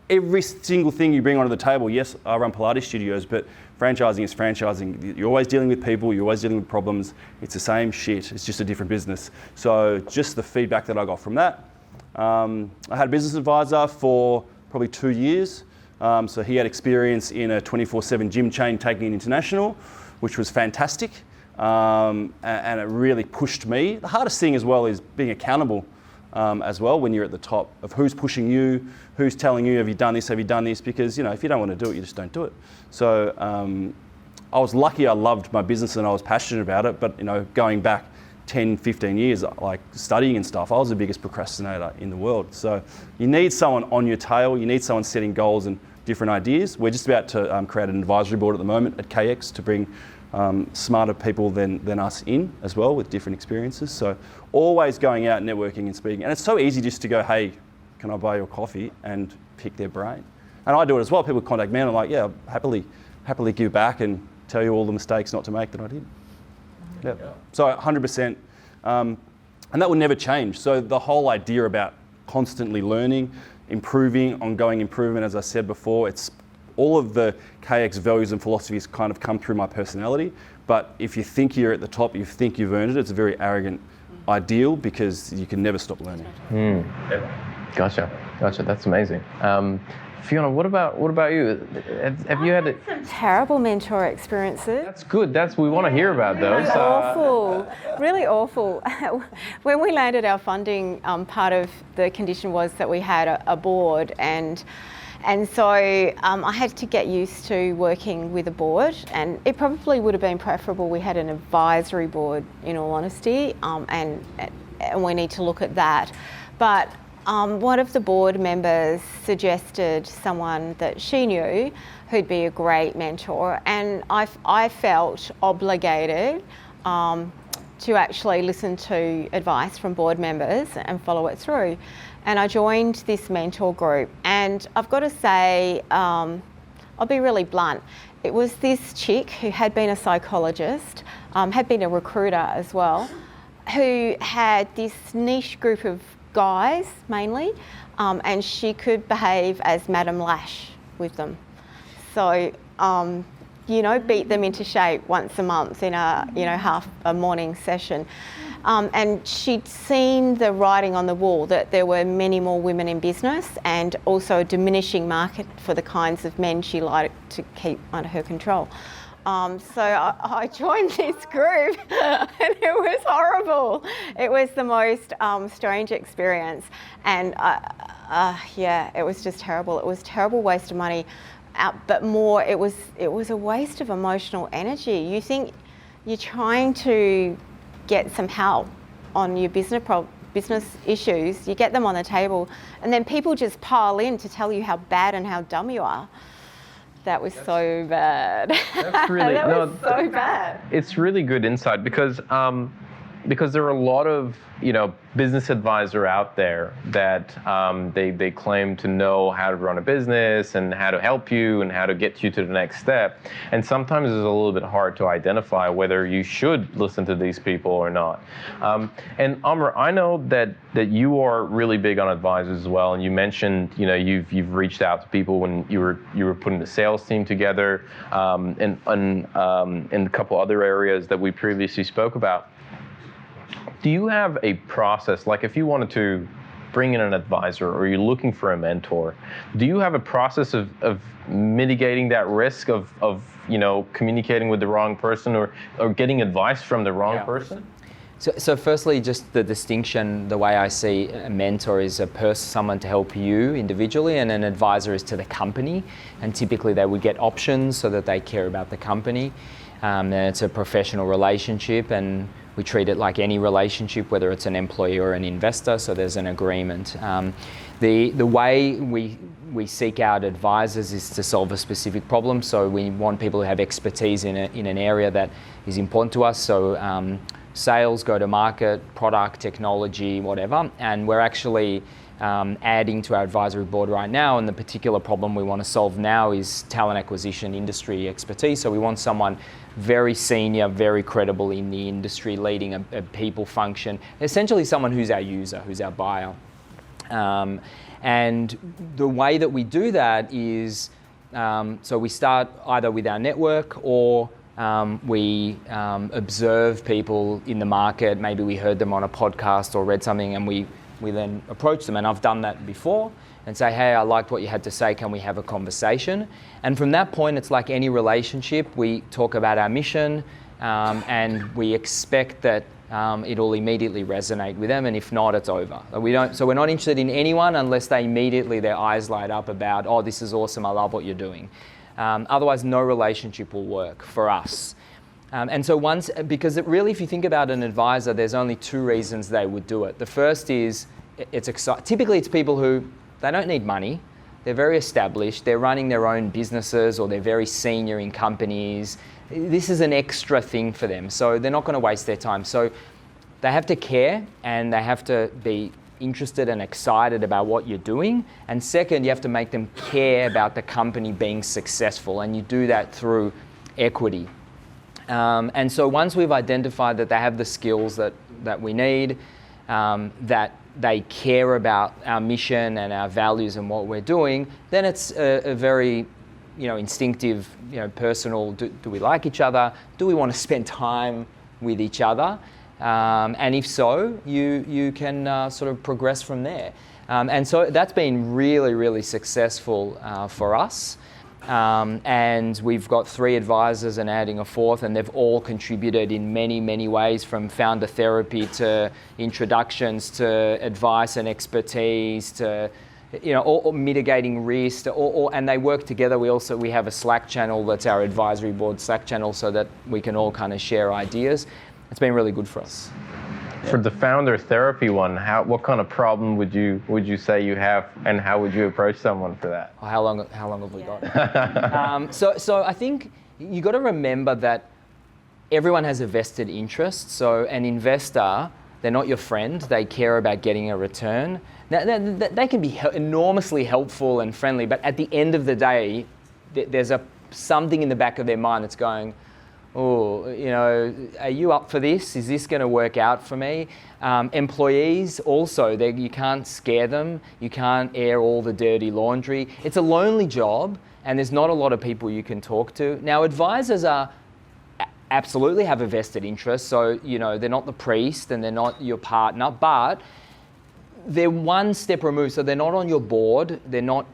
C: every single thing you bring onto the table, yes, I run Pilates studios, but franchising is franchising. You're always dealing with people, you're always dealing with problems. It's the same shit, it's just a different business. So just the feedback that I got from that. I had a business advisor for probably 2 years. So he had experience in a 24/7 gym chain taking it international, which was fantastic. And it really pushed me. The hardest thing as well is being accountable as well when you're at the top of who's pushing you, who's telling you, have you done this, because you know, if you don't want to do it, you just don't do it. So I was lucky, I loved my business and I was passionate about it, but you know, going back 10, 15 years, like studying and stuff, I was the biggest procrastinator in the world. So you need someone on your tail, you need someone setting goals and different ideas. We're just about to create an advisory board at the moment at KX to bring smarter people than us in as well with different experiences. So always going out, networking and speaking. And it's so easy just to go, hey, can I buy you a coffee, and pick their brain. And I do it as well. People contact me and I'm like, yeah, I'll happily give back and tell you all the mistakes not to make that I did. Yeah. So 100%. And that will never change. So the whole idea about constantly learning, improving, ongoing improvement, as I said before, it's all of the KX values and philosophies kind of come through my personality. But if you think you're at the top, you think you've earned it, it's a very arrogant ideal because you can never stop learning.
B: Gotcha. That's amazing. Fiona, what about you? Have you had
D: some terrible mentor experiences?
B: That's good. We want to hear about those.
D: Really awful. When we landed our funding, part of the condition was that we had a board, and so I had to get used to working with a board, and it probably would have been preferable we had an advisory board, in all honesty, and we need to look at that. But one of the board members suggested someone that she knew who'd be a great mentor, and I felt obligated to actually listen to advice from board members and follow it through. And I joined this mentor group, and I've got to say, I'll be really blunt, it was this chick who had been a psychologist, had been a recruiter as well, who had this niche group of guys mainly, and she could behave as Madame Lash with them. So, beat them into shape once a month in a, half a morning session. And she'd seen the writing on the wall that there were many more women in business and also a diminishing market for the kinds of men she liked to keep under her control. So I joined this group and it was horrible. It was the most strange experience, and it was just terrible. It was a terrible waste of money, but more it was a waste of emotional energy. You think you're trying to get some help on your business issues, you get them on the table, and then people just pile in to tell you how bad and how dumb you are. That was so bad.
B: That's really
D: was so bad.
B: It's really good insight because there are a lot of business advisor out there that they claim to know how to run a business and how to help you and how to get you to the next step. And sometimes it's a little bit hard to identify whether you should listen to these people or not. And Omer, I know that you are really big on advisors as well. And you mentioned you've reached out to people when you were putting the sales team together, and a couple other areas that we previously spoke about. Do you have a process, like if you wanted to bring in an advisor or you're looking for a mentor, do you have a process of mitigating that risk of communicating with the wrong person or getting advice from the wrong person?
A: So firstly, just the distinction, the way I see a mentor is a person, someone to help you individually, and an advisor is to the company. And typically they would get options so that they care about the company. And it's a professional relationship, and we treat it like any relationship, whether it's an employee or an investor, so there's an agreement. The way we seek out advisors is to solve a specific problem, so we want people who have expertise in an area that is important to us. So sales, go-to-market, product, technology, whatever. And we're actually adding to our advisory board right now, and the particular problem we want to solve now is talent acquisition industry expertise. So we want someone very senior, very credible in the industry, leading a people function, essentially someone who's our user, who's our buyer. And the way that we do that is, so we start either with our network, or we observe people in the market. Maybe we heard them on a podcast or read something, and we then approach them. And I've done that before, and say, hey, I liked what you had to say, can we have a conversation? And from that point, it's like any relationship. We talk about our mission, and we expect that it'll immediately resonate with them, and if not, it's over. So we're not interested in anyone unless they immediately, their eyes light up about, oh, this is awesome, I love what you're doing. Otherwise, no relationship will work for us. And so because really, if you think about an advisor, there's only two reasons they would do it. The first is, typically it's people who, they don't need money, they're very established, they're running their own businesses, or they're very senior in companies. This is an extra thing for them, so they're not going to waste their time. So they have to care, and they have to be interested and excited about what you're doing. And second, you have to make them care about the company being successful, and you do that through equity. And so once we've identified that they have the skills that we need, that they care about our mission and our values and what we're doing, then it's a very instinctive, personal, do we like each other? Do we want to spend time with each other? And if so, you can sort of progress from there. And so that's been really, really successful for us. And we've got 3 advisors and adding a 4th, and they've all contributed in many, many ways, from founder therapy to introductions to advice and expertise to or mitigating risk, and they work together. We have a Slack channel that's our advisory board Slack channel, so that we can all kind of share ideas. It's been really good for us.
B: For the founder therapy one, what kind of problem would you say you have, and how would you approach someone for that?
A: How long have we got? So I think you got to remember that everyone has a vested interest. So an investor, they're not your friend. They care about getting a return. Now, they can be enormously helpful and friendly, but at the end of the day, there's something in the back of their mind that's going, oh, are you up for this? Is this going to work out for me? Employees also, you can't scare them. You can't air all the dirty laundry. It's a lonely job, and there's not a lot of people you can talk to. Now, advisors absolutely have a vested interest. So, they're not the priest and they're not your partner, but they're one step removed. So they're not on your board. They're not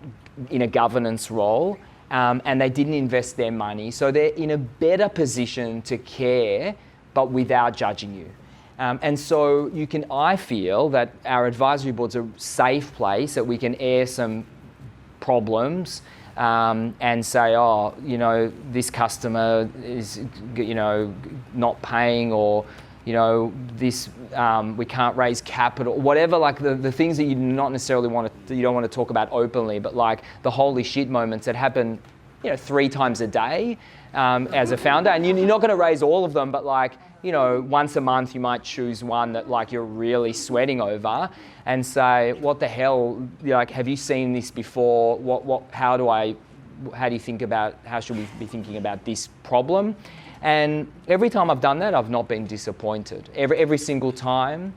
A: in a governance role. And they didn't invest their money. So they're in a better position to care, but without judging you. And so I feel that our advisory board's a safe place that we can air some problems and say, this customer is, not paying, or, this, we can't raise capital, whatever, like the things that you don't want to talk about openly, but like the holy shit moments that happen, 3 times a day as a founder. And you're not going to raise all of them, but like, once a month you might choose one that like you're really sweating over and say, what the hell, have you seen this before? How do you think about, how should we be thinking about this problem? And every time I've done that, I've not been disappointed. Every single time,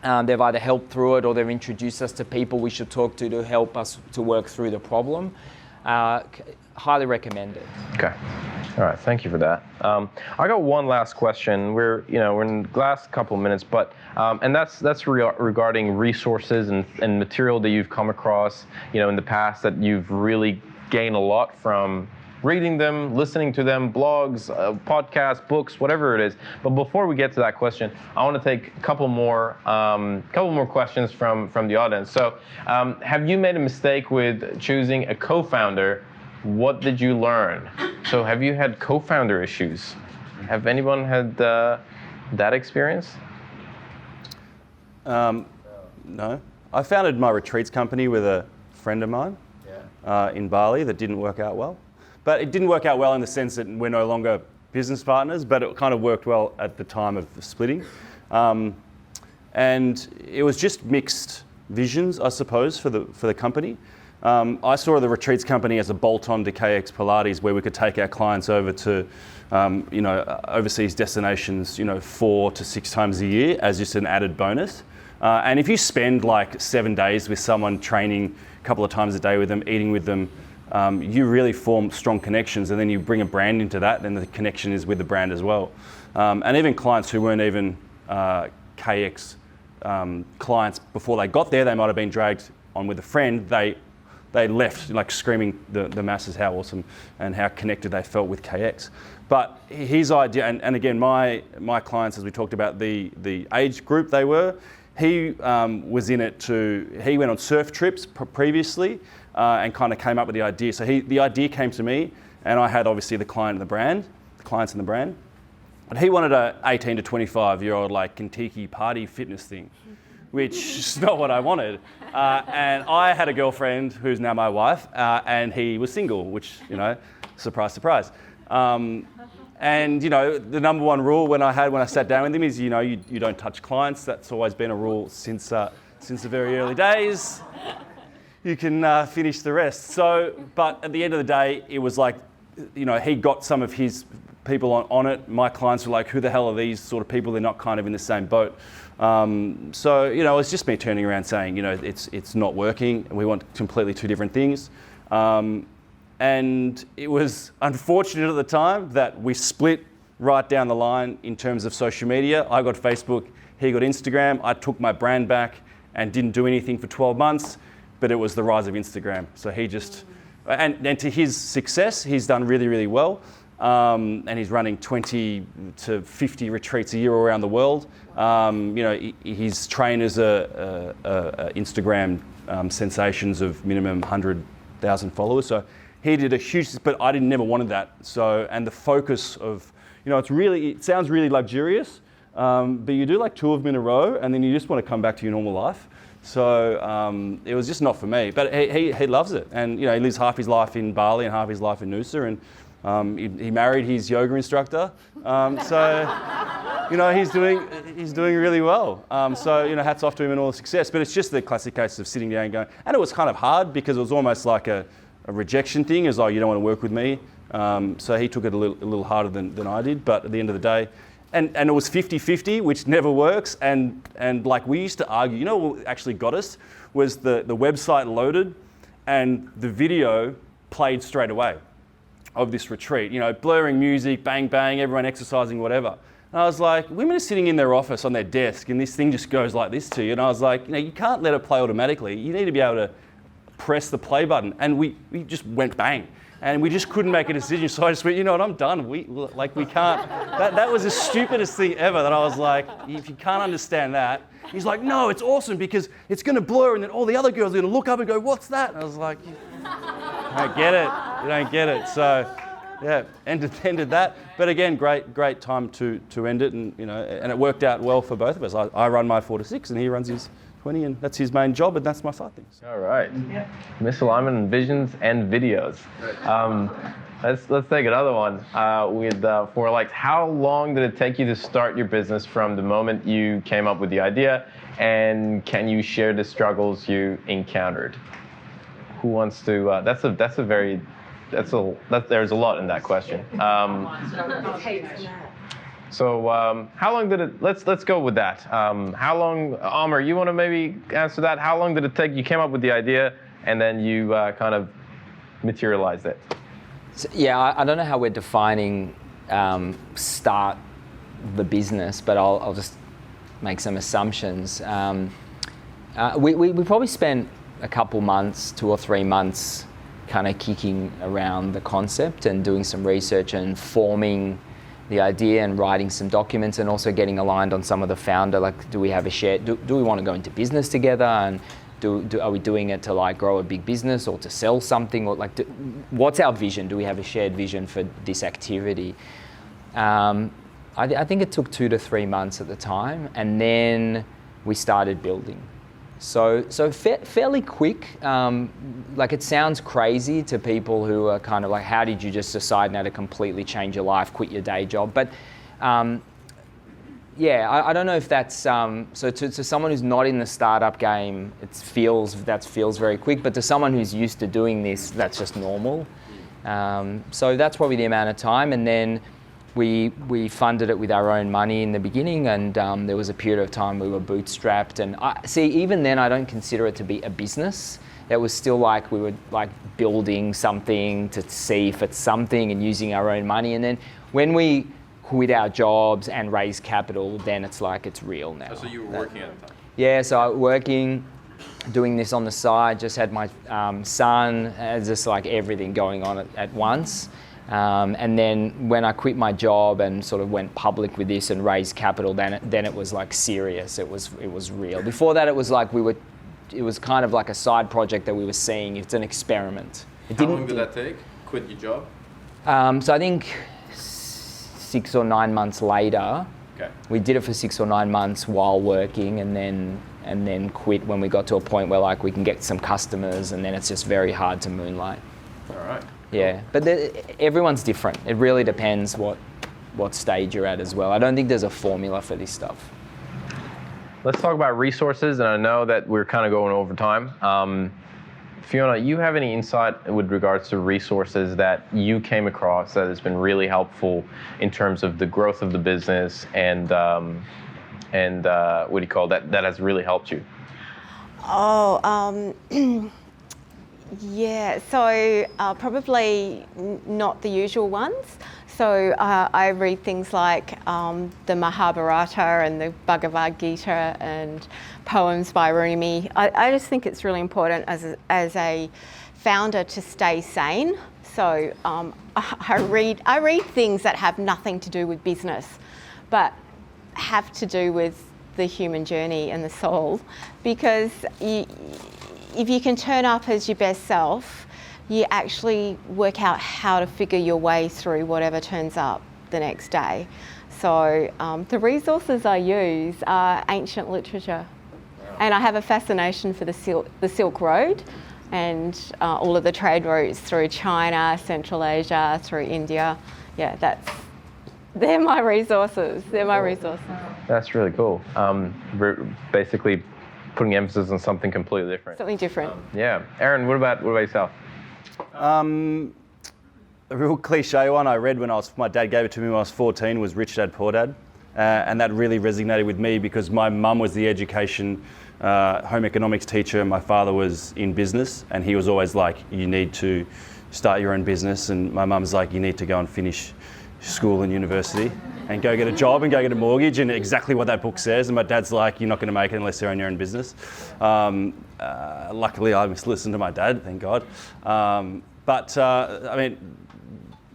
A: they've either helped through it, or they've introduced us to people we should talk to help us to work through the problem. Highly recommend it.
B: Okay. All right. Thank you for that. I got one last question. We're in the last couple of minutes, but and that's regarding resources and material that you've come across, in the past that you've really gained a lot from reading them, listening to them, blogs, podcasts, books, whatever it is. But before we get to that question, I want to take a couple more questions from the audience. So, have you made a mistake with choosing a co-founder? What did you learn? So, have you had co-founder issues? Have anyone had that experience?
C: No. I founded my retreats company with a friend of mine in Bali that didn't work out well. But it didn't work out well in the sense that we're no longer business partners, but it kind of worked well at the time of the splitting. And it was just mixed visions, I suppose, for the company. I saw the retreats company as a bolt-on to KX Pilates, where we could take our clients over to overseas destinations 4 to 6 times a year as just an added bonus. And if you spend like 7 days with someone, training a couple of times a day with them, eating with them, you really form strong connections, and then you bring a brand into that, then the connection is with the brand as well. And even clients who weren't even KX clients before they got there, they might have been dragged on with a friend, they left like screaming the masses how awesome and how connected they felt with KX. But his idea, and again, my clients, as we talked about the age group they were, he was in it he went on surf trips previously and kind of came up with the idea. So the idea came to me, and I had obviously the clients and the brand. But he wanted a 18 to 25-year-old like Kentucky party fitness thing, which is not what I wanted. And I had a girlfriend who's now my wife, and he was single, which, surprise, surprise. And the number one rule when I sat down with him is you don't touch clients. That's always been a rule since the very early days. You can finish the rest. So, but at the end of the day, it was like, he got some of his people on it. My clients were like, who the hell are these sort of people? They're not kind of in the same boat. So it's just me turning around saying, it's not working. We want completely two different things. And it was unfortunate at the time that we split right down the line in terms of social media. I got Facebook, he got Instagram. I took my brand back and didn't do anything for 12 months, but it was the rise of Instagram. So he just, and to his success, he's done really, really well. And he's running 20 to 50 retreats a year all around the world. His trainers are Instagram sensations of minimum 100,000 followers. So he did a huge, but I never wanted that. So, and the focus of, it sounds really luxurious, but you do like 2 of them in a row, and then you just want to come back to your normal life. So it was just not for me. But he loves it, and he lives half his life in Bali and half his life in Noosa, and he married his yoga instructor. He's doing really well. Hats off to him and all the success. But it's just the classic case of sitting down and going, and it was kind of hard because it was almost like a rejection thing, as you don't want to work with me. So he took it a little harder than I did. But at the end of the day, and it was 50-50, which never works. And like we used to argue, what actually got us was the website loaded and the video played straight away of this retreat. Blurring music, bang, bang, everyone exercising, whatever. And I was like, women are sitting in their office on their desk and this thing just goes like this to you. And I was like, you can't let it play automatically. You need to be able to press the play button. And we just went bang. And we just couldn't make a decision. So I just went, I'm done. We can't. That was the stupidest thing ever, that I was like, if you can't understand that. He's like, no, it's awesome because it's going to blur and then all the other girls are going to look up and go, what's that? And I was like, you don't get it. You don't get it. So yeah, ended that. But again, great time to end it. And, and it worked out well for both of us. I run my 4 to 6 and he runs his 20, and that's his main job, and that's my side things.
B: All right. Yeah. Misalignment in visions and videos. Let's take another one. How long did it take you to start your business from the moment you came up with the idea, and can you share the struggles you encountered? Who wants to? There's a lot in that question. So how long did it, let's go with that. How long, Omer, you want to maybe answer that? How long did it take? You came up with the idea and then you kind of materialized it.
A: So, I don't know how we're defining start the business, but I'll just make some assumptions. We probably spent a couple months, 2 or 3 months, kind of kicking around the concept and doing some research and forming the idea and writing some documents, and also getting aligned on some of the founder, like, do we have a shared, do we want to go into business together, and are we doing it to like grow a big business or to sell something, or like, what's our vision? Do we have a shared vision for this activity? I think it took 2 to 3 months at the time, and then we started building. So fairly quick. Like, it sounds crazy to people who are kind of like, how did you just decide now to completely change your life, quit your day job? But yeah, I don't know if that's, so to someone who's not in the startup game, that feels very quick, but to someone who's used to doing this, that's just normal. So that's probably the amount of time, and then we funded it with our own money in the beginning, and there was a period of time we were bootstrapped, and even then I don't consider it to be a business. It was still like we were like building something to see if it's something and using our own money, and then when we quit our jobs and raise capital, then it's like it's real now.
B: Oh, so you were working at the time?
A: Yeah, so I was working, doing this on the side, just had my son, just like everything going on at once. And then when I quit my job and sort of went public with this and raised capital, then it was like serious. It was real. Before that, it was like it was kind of like a side project that we were seeing. It's an experiment.
B: How long did that take? Quit your job?
A: So I think 6 or 9 months later.
B: Okay.
A: We did it for 6 or 9 months while working, and then quit when we got to a point where like we can get some customers, and then it's just very hard to moonlight.
B: All right.
A: Yeah, but everyone's different. It really depends what stage you're at as well. I don't think there's a formula for this stuff.
B: Let's talk about resources, and I know that we're kind of going over time. Fiona, you have any insight with regards to resources that you came across that has been really helpful in terms of the growth of the business, and what do you call that has really helped you?
D: Yeah, so probably not the usual ones. So I read things like the Mahabharata and the Bhagavad Gita and poems by Rumi. I just think it's really important as a founder to stay sane. So I read things that have nothing to do with business, but have to do with the human journey and the soul, because if you can turn up as your best self, you actually work out how to figure your way through whatever turns up the next day. So the resources I use are ancient literature. Wow. And I have a fascination for the Silk Road and all of the trade routes through China, Central Asia, through India. Yeah, they're my resources.
B: That's really cool. Basically putting emphasis on something completely different.
D: Something different.
B: Yeah. Aaron, what about yourself?
C: A real cliche one I read my dad gave it to me when I was 14 was Rich Dad Poor Dad. And that really resonated with me because my mum was the home economics teacher, and my father was in business, and he was always like, you need to start your own business, and my mum's like, you need to go and finish school and university and go get a job and go get a mortgage, and exactly what that book says. And my dad's like, you're not going to make it unless you own your own business. Luckily, I must listen to my dad, thank God. I mean,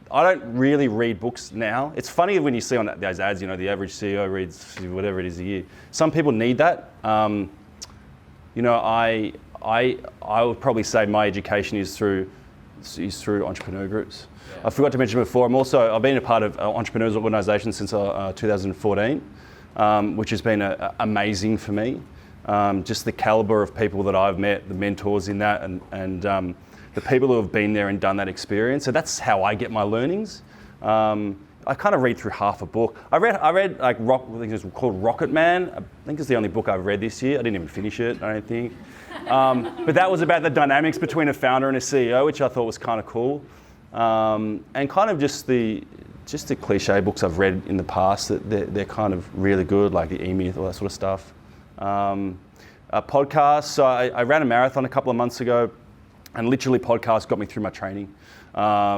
C: I don't really read books now. It's funny when you see on those ads, you know, the average CEO reads whatever it is a year. Some people need that. You know, I would probably say my education is through entrepreneur groups. I forgot to mention before, I've been a part of entrepreneurs organisations since 2014, which has been amazing for me. Just the calibre of people that I've met, the mentors in that, and the people who have been there and done that experience. So that's how I get my learnings. I kind of read through half a book. I read like I think it's called Rocket Man. I think it's the only book I've read this year. I didn't even finish it, I don't think. But that was about the dynamics between a founder and a CEO, which I thought was kind of cool. And kind of just the cliche books I've read in the past, that they're kind of really good, like the E-Myth, all that sort of stuff. Podcasts. So I ran a marathon a couple of months ago, and literally podcasts got me through my training. I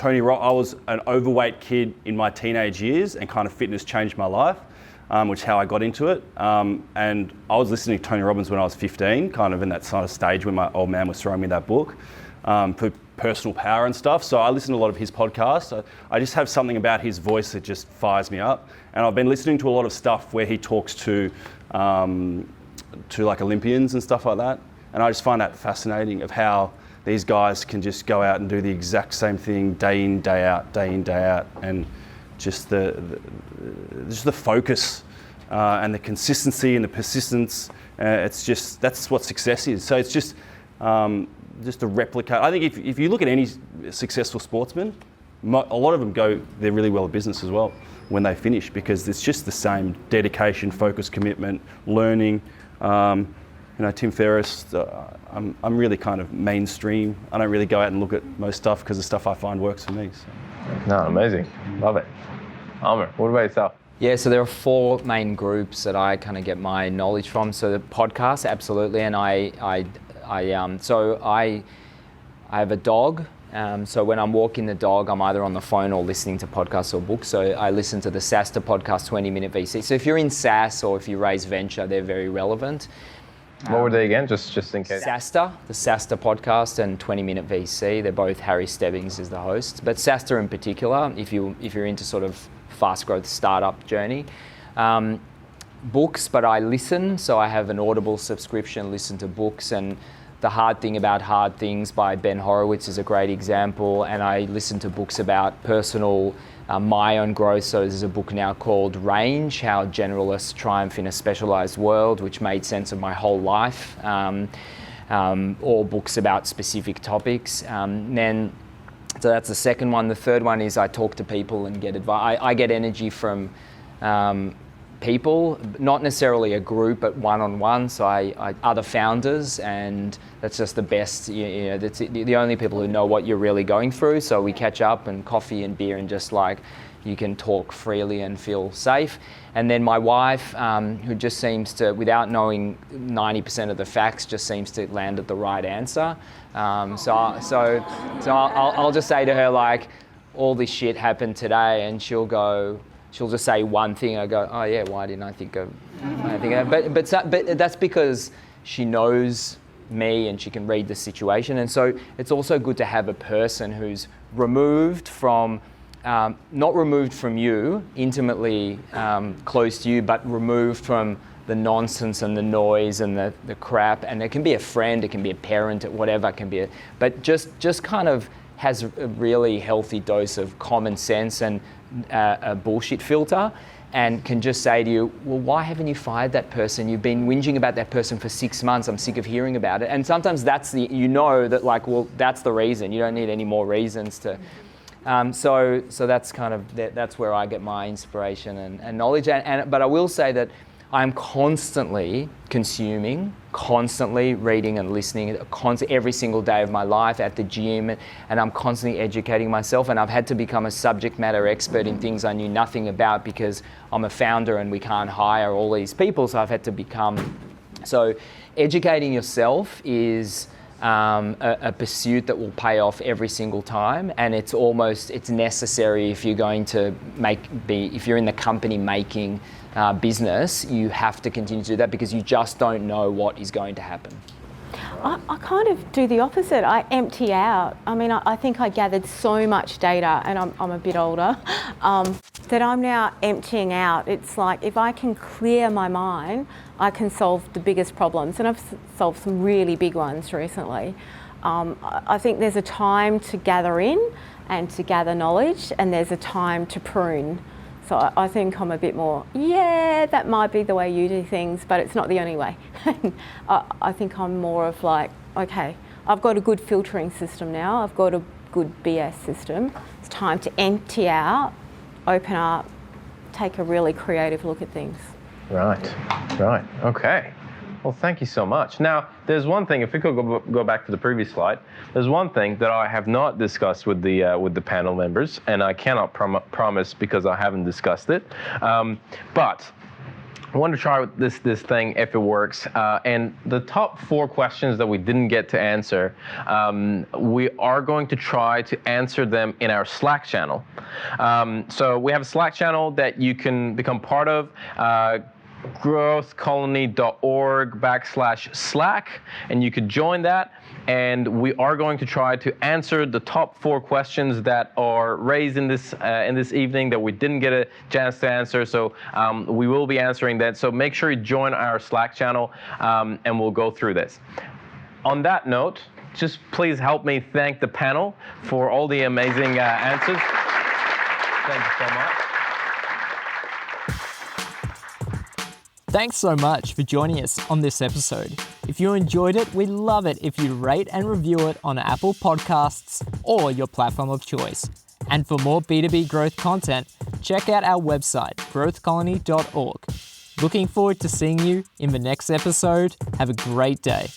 C: was an overweight kid in my teenage years, and kind of fitness changed my life, which is how I got into it. And I was listening to Tony Robbins when I was 15, kind of in that sort of stage when my old man was throwing me that book. for personal power and stuff. So I listen to a lot of his podcasts. I just have something about his voice that just fires me up. And I've been listening to a lot of stuff where he talks to like Olympians and stuff like that. And I just find that fascinating of how these guys can just go out and do the exact same thing day in, day out, and just the focus and the consistency and the persistence. That's what success is. So it's just to replicate. I think if you look at any successful sportsman, a lot of them they're really well at business as well when they finish, because it's just the same dedication, focus, commitment, learning. Tim Ferriss, I'm really kind of mainstream. I don't really go out and look at most stuff because the stuff I find works for me. So.
B: No, amazing. Love it. Omer, what about yourself?
A: Yeah, so there are 4 main groups that I kind of get my knowledge from. So the podcast, absolutely, and I have a dog. So when I'm walking the dog, I'm either on the phone or listening to podcasts or books. So I listen to the SaaSta podcast, 20-minute VC. So if you're in SaaS or if you raise venture, they're very relevant.
B: What were they again, just in case?
A: SaaSta, the SaaSta podcast, and 20-minute VC. They're both Harry Stebbings is the host. But SaaSta in particular, if you're into sort of fast growth startup journey. Books, but I listen. So I have an Audible subscription, listen to books, and The Hard Thing About Hard Things by Ben Horowitz is a great example. And I listen to books about personal, my own growth. So there's a book now called Range, How Generalists Triumph in a Specialized World, which made sense of my whole life. Or books about specific topics. So that's the second one. The third one is I talk to people and get advice. I get energy from people, not necessarily a group, but one-on-one. So I other founders, and that's just the best. That's the only people who know what you're really going through. So we catch up and coffee and beer, and just like you can talk freely and feel safe. And then my wife, who just seems to, without knowing 90% of the facts, just seems to land at the right answer. So I'll just say to her, like, all this shit happened today, and she'll just say one thing. I go, oh yeah, why didn't I think of that? But that's because she knows me and she can read the situation. And so it's also good to have a person who's removed from, not removed from you, intimately close to you, but removed from the nonsense and the noise and the crap. And it can be a friend, it can be a parent, whatever it can be. But just kind of has a really healthy dose of common sense and a bullshit filter, and can just say to you, well, why haven't you fired that person? You've been whinging about that person for 6 months. I'm sick of hearing about it. And sometimes that's that, like, well, that's the reason. You don't need any more reasons to. So that's kind of, that's where I get my inspiration and knowledge. But I will say that I'm constantly consuming, constantly reading and listening, every single day of my life at the gym, and I'm constantly educating myself. And I've had to become a subject matter expert in things I knew nothing about, because I'm a founder and we can't hire all these people, so I've had to become. So educating yourself is a pursuit that will pay off every single time, and it's necessary if you're going to if you're in the company making business. You have to continue to do that, because you just don't know what is going to happen.
D: I kind of do the opposite. I empty out. I mean, I think I gathered so much data, and I'm a bit older, that I'm now emptying out. It's like, if I can clear my mind, I can solve the biggest problems. And I've solved some really big ones recently. I think there's a time to gather in and to gather knowledge, and there's a time to prune. So I think I'm a bit more, that might be the way you do things, but it's not the only way. I think I'm more of like, okay, I've got a good filtering system now. I've got a good BS system. It's time to empty out, open up, take a really creative look at things.
B: Right. Okay. Well, thank you so much. Now, there's one thing, if we could go back to the previous slide, there's one thing that I have not discussed with the panel members, and I cannot promise because I haven't discussed it. But I want to try this thing if it works. And the top 4 questions that we didn't get to answer, we are going to try to answer them in our Slack channel. So we have a Slack channel that you can become part of. growthcolony.org/Slack, and you could join that. And we are going to try to answer the top 4 questions that are raised in this evening that we didn't get a chance to answer. So we will be answering that. So make sure you join our Slack channel, and we'll go through this. On that note, just please help me thank the panel for all the amazing answers. Thank you so much.
E: Thanks so much for joining us on this episode. If you enjoyed it, we'd love it if you rate and review it on Apple Podcasts or your platform of choice. And for more B2B growth content, check out our website, growthcolony.org. Looking forward to seeing you in the next episode. Have a great day.